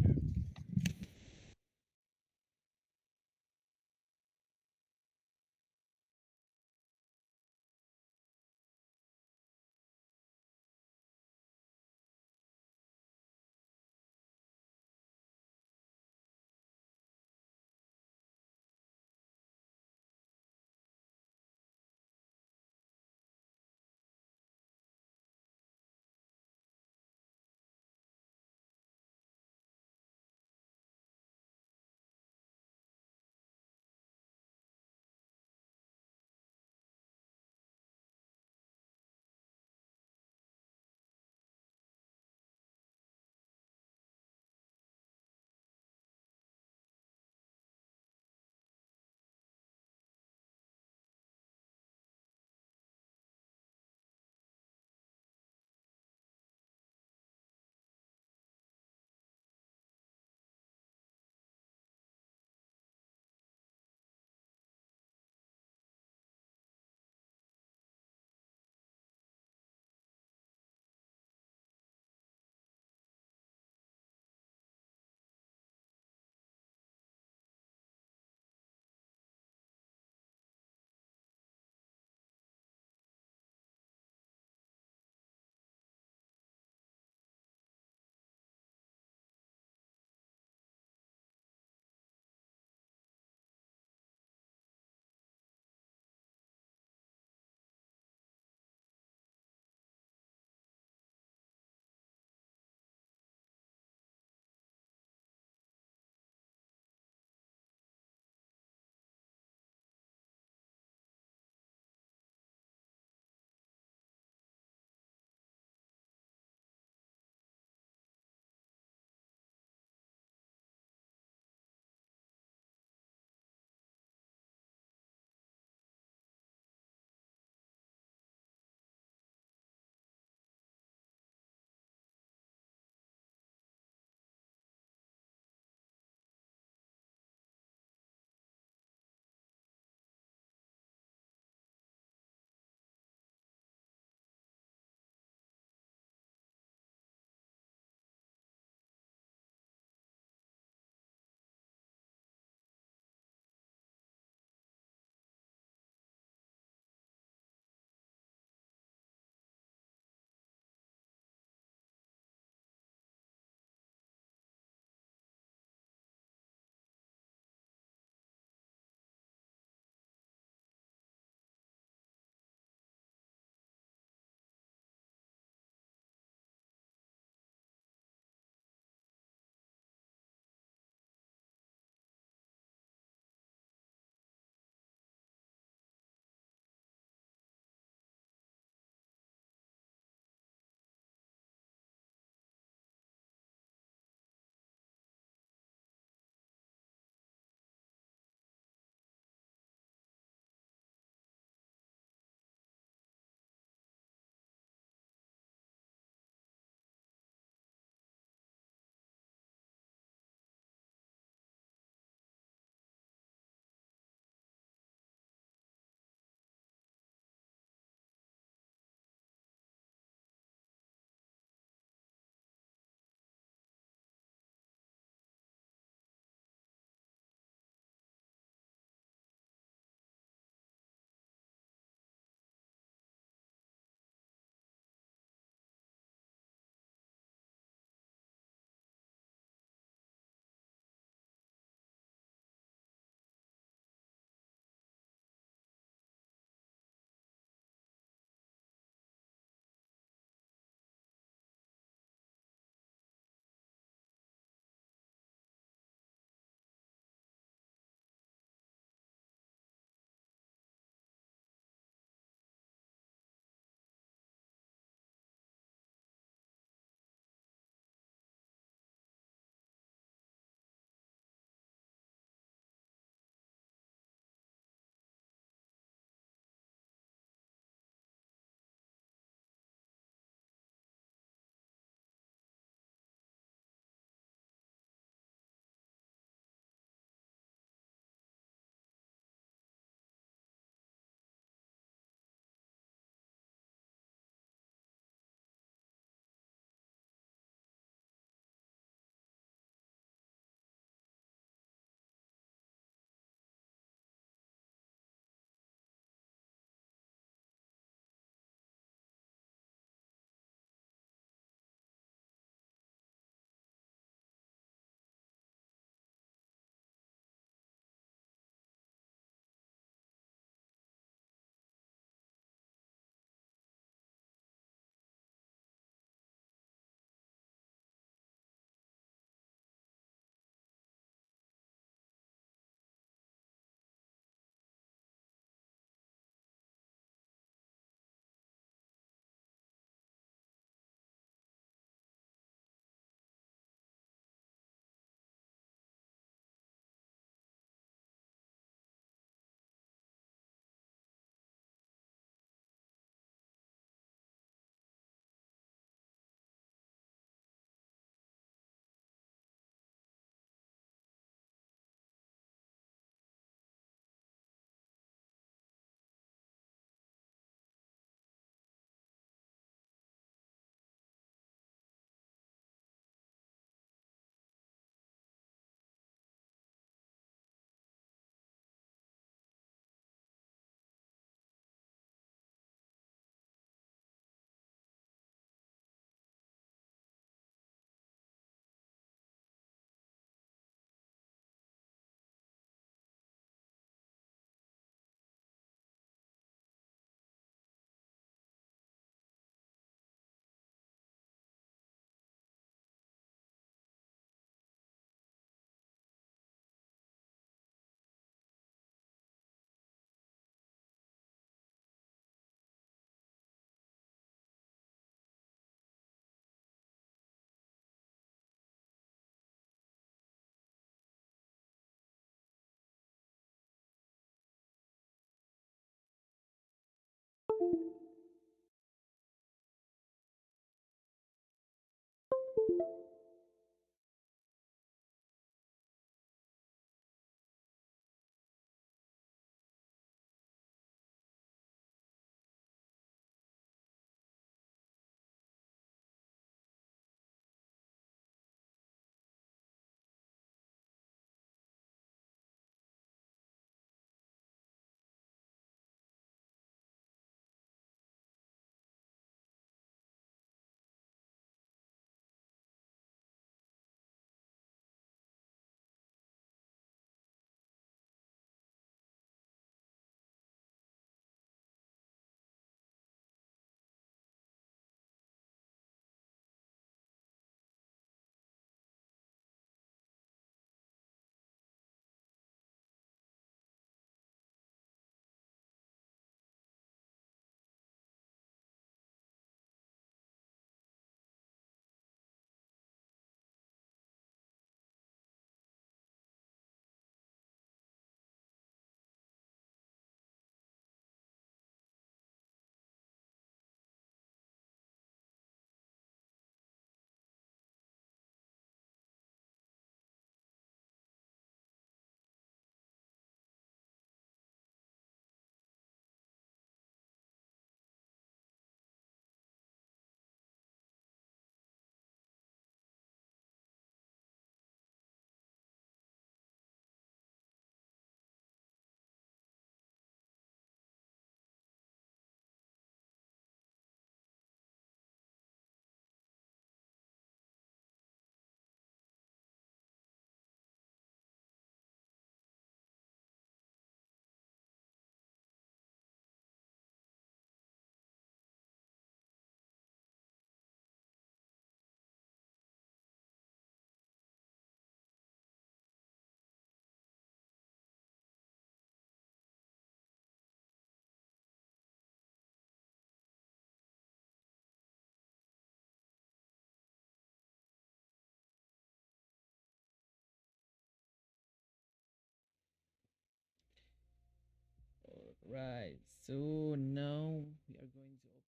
Right. So now we are going to open.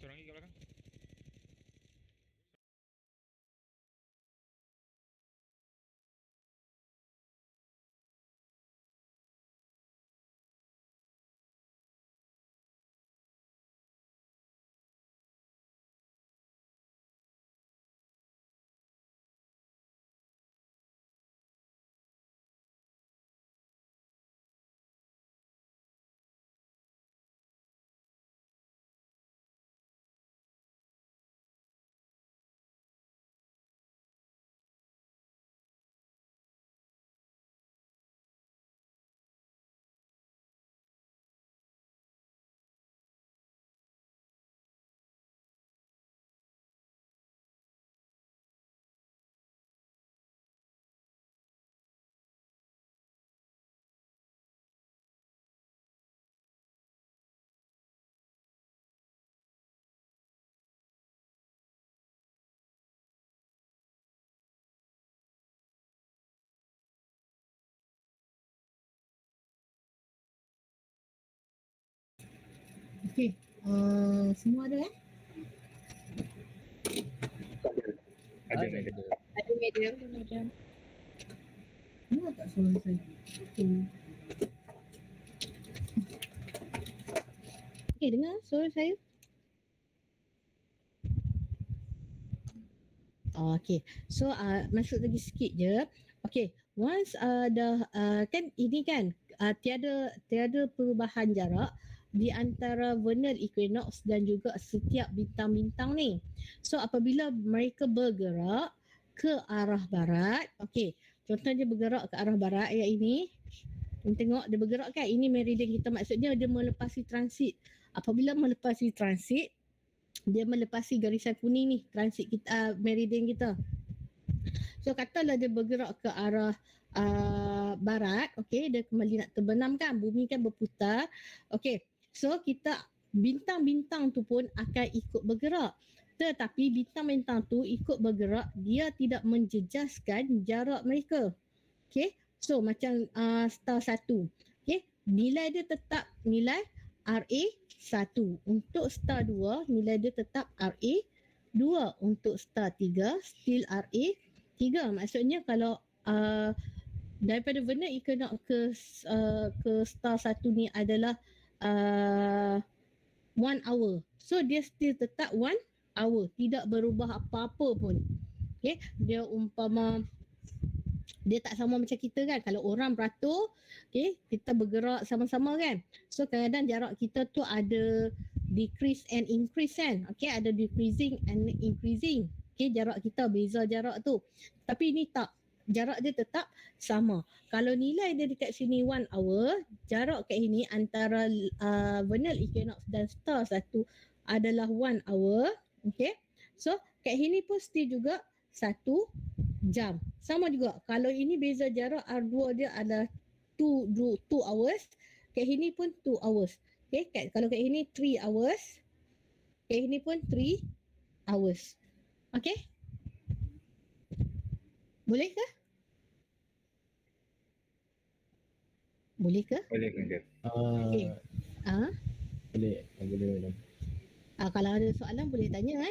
Seorang lagi kat belakang. Okay. Semua ada Ada madam. Ada medium. Semua tak suara saya. Okay. Okay, dengar suara saya? Oh, okay. So, masuk lagi sikit je. Okay, once dah, kan ini kan, tiada perubahan jarak di antara vernal equinox dan juga setiap bintang-bintang ni. So, apabila mereka bergerak ke arah barat, okay, contohnya bergerak ke arah barat ayat ini, tengok dia bergerak kan, ini meridian kita, maksudnya dia melepasi transit. Apabila melepasi transit, dia melepasi garisan kuning ni, transit kita, meridian kita. So katalah dia bergerak ke arah barat, okay, dia kembali nak terbenam kan, bumi kan berputar, okay, so kita bintang-bintang tu pun akan ikut bergerak, tetapi bintang-bintang tu ikut bergerak, dia tidak menjejaskan jarak mereka, okay. So macam star 1, okay, nilai dia tetap nilai RA1, untuk star 2 nilai dia tetap RA2, untuk star 3 still RA3. Maksudnya kalau daripada vernal equinox ke star 1 ni adalah 1 hour, so dia still tetap 1 hour, tidak berubah apa-apa pun. Okay, dia umpama dia tak sama macam kita kan, kalau orang beratur, okay, kita bergerak sama-sama kan, so kadang-kadang jarak kita tu ada decrease and increase kan, okay, ada decreasing and increasing, okay, jarak kita beza jarak tu, tapi ini tak, jarak dia tetap sama. Kalau nilai dia dekat sini 1 hour, jarak kat sini antara vernal equinox dan star 1 adalah 1 hour, okay, so kat sini pun still juga 1 jam. Sama juga. Kalau ini beza jarak R2 dia adalah 2 hours. Kat sini pun 2 hours. Okay, kalau kat sini 3 hours. Kat sini pun 3 hours. Okay? Boleh ke? Boleh ke? Boleh madam. Okay. Boleh madam. Kalau ada soalan boleh tanya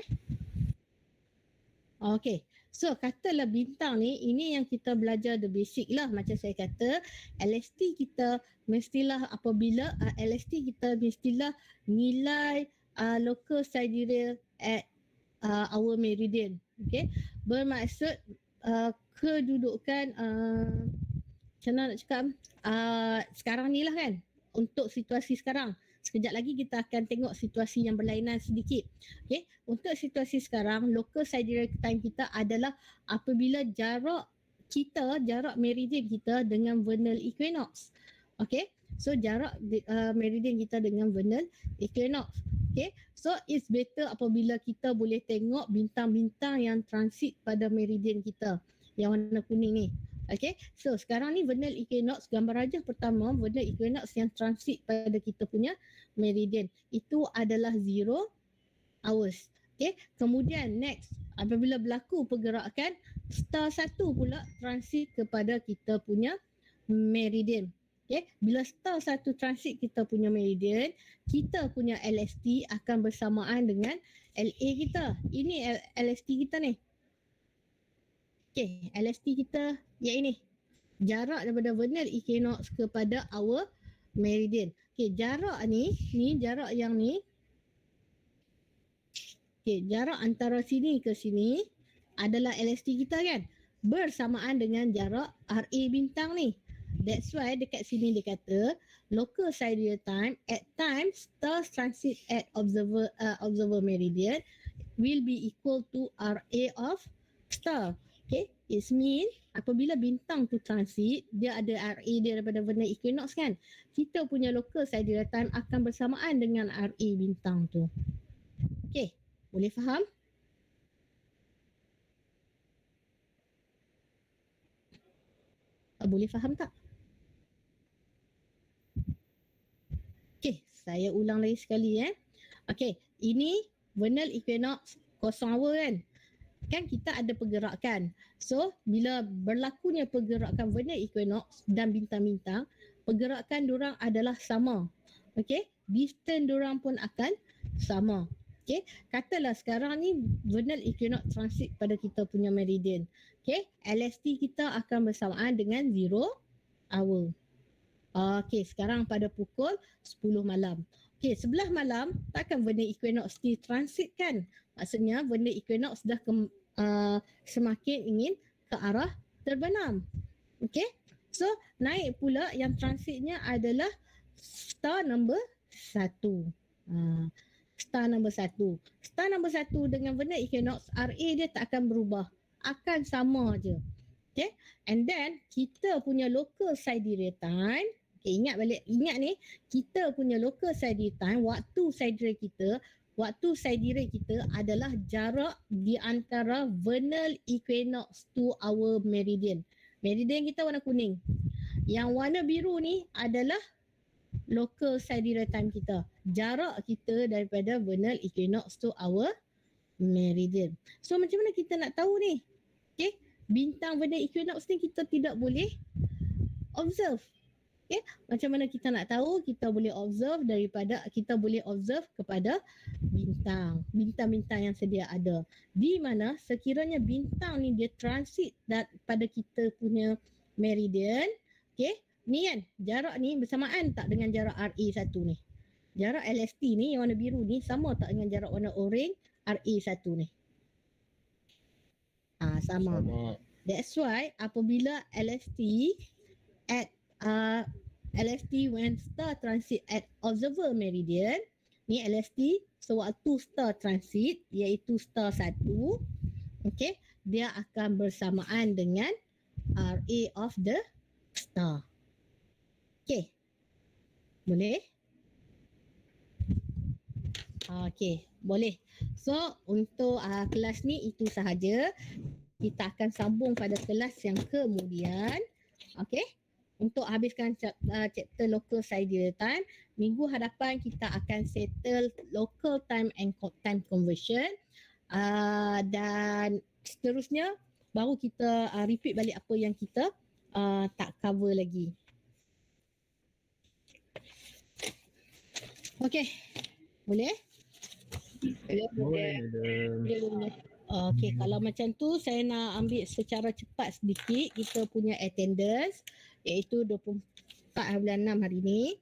Okay, so katalah bintang ni, ini yang kita belajar the basic lah. Macam saya kata, LST kita mestilah apabila LST kita mestilah nilai local sidereal at our meridian. Okay, bermaksud kedudukan macam mana nak cakap, sekarang ni lah kan, untuk situasi sekarang. Sekejap lagi kita akan tengok situasi yang berlainan sedikit. Okay, untuk situasi sekarang, local sidereal time kita adalah apabila jarak meridian kita dengan vernal equinox. Okay, so jarak meridian kita dengan vernal equinox. Okay, so it's better apabila kita boleh tengok bintang-bintang yang transit pada meridian kita yang warna kuning ni. Okay, so sekarang ni vernal equinox, gambar rajah pertama vernal equinox yang transit pada kita punya meridian. Itu adalah 0 hours. Okay, kemudian next, apabila berlaku pergerakan, star 1 pula transit kepada kita punya meridian. Okay, bila star 1 transit kita punya meridian, kita punya LST akan bersamaan dengan LA kita. Ini LST kita ni. Okay, LST kita yang ini. Jarak daripada vernal equinox kepada our meridian. Okay, jarak ni jarak yang ni. Okay, jarak antara sini ke sini adalah LST kita kan. Bersamaan dengan jarak RA bintang ni. That's why dekat sini dia kata local sidereal time at times stars transit at observer meridian will be equal to RA of star. Okay, it mean apabila bintang tu transit, dia ada RA dia daripada vernal equinox kan. Kita punya local sidereal time akan bersamaan dengan RA bintang tu. Okay, boleh faham? Boleh faham tak? Okay, saya ulang lagi sekali Okay, ini vernal equinox 0 hour kan. Kan kita ada pergerakan. So, bila berlakunya pergerakan vernal equinox dan bintang-bintang, pergerakan diorang adalah sama. Okay, distance diorang pun akan sama. Okay, katalah sekarang ni vernal equinox transit pada kita punya meridian. Okay, LST kita akan bersamaan dengan 0 hour. Okay, sekarang pada pukul 10 malam. Okay, 11 malam takkan vernal equinox di transit kan? Maksudnya vernal equinox dah semakin ingin ke arah terbenam. Okay, so naik pula yang transitnya adalah star number 1. Star number 1. Star number 1 dengan vernal equinox, RA dia tak akan berubah. Akan sama je. Okay, and then kita punya local sidereal time. Okay, ingat ni, kita punya local sidereal time, waktu sidereal kita adalah jarak di antara vernal equinox to our meridian. Meridian kita warna kuning. Yang warna biru ni adalah local sidereal time kita. Jarak kita daripada vernal equinox to our meridian. So macam mana kita nak tahu ni? Okay, bintang vernal equinox ni kita tidak boleh observe. Okay, macam mana kita nak tahu? Kita boleh observe kepada bintang-bintang yang sedia ada. Di mana sekiranya bintang ni dia transit pada kita punya meridian, okay, ni kan jarak ni bersamaan tak dengan jarak RA1 ni? Jarak LST ni yang warna biru ni sama tak dengan jarak warna orange RA1 ni? Sama. That's why apabila LST when star transit at observer meridian, ni LST sewaktu star transit iaitu star 1, okay, dia akan bersamaan dengan RA of the star. Okay, boleh? Okay, boleh. So untuk kelas ni itu sahaja. Kita akan sambung pada kelas yang kemudian. Okay, untuk habiskan chapter local sidereal time. Minggu hadapan kita akan settle local time and time conversion. Dan seterusnya baru kita repeat balik apa yang kita tak cover lagi. Okay, boleh? Boleh. Okay, kalau macam tu saya nak ambil secara cepat sedikit kita punya attendance iaitu 24/6 hari ni.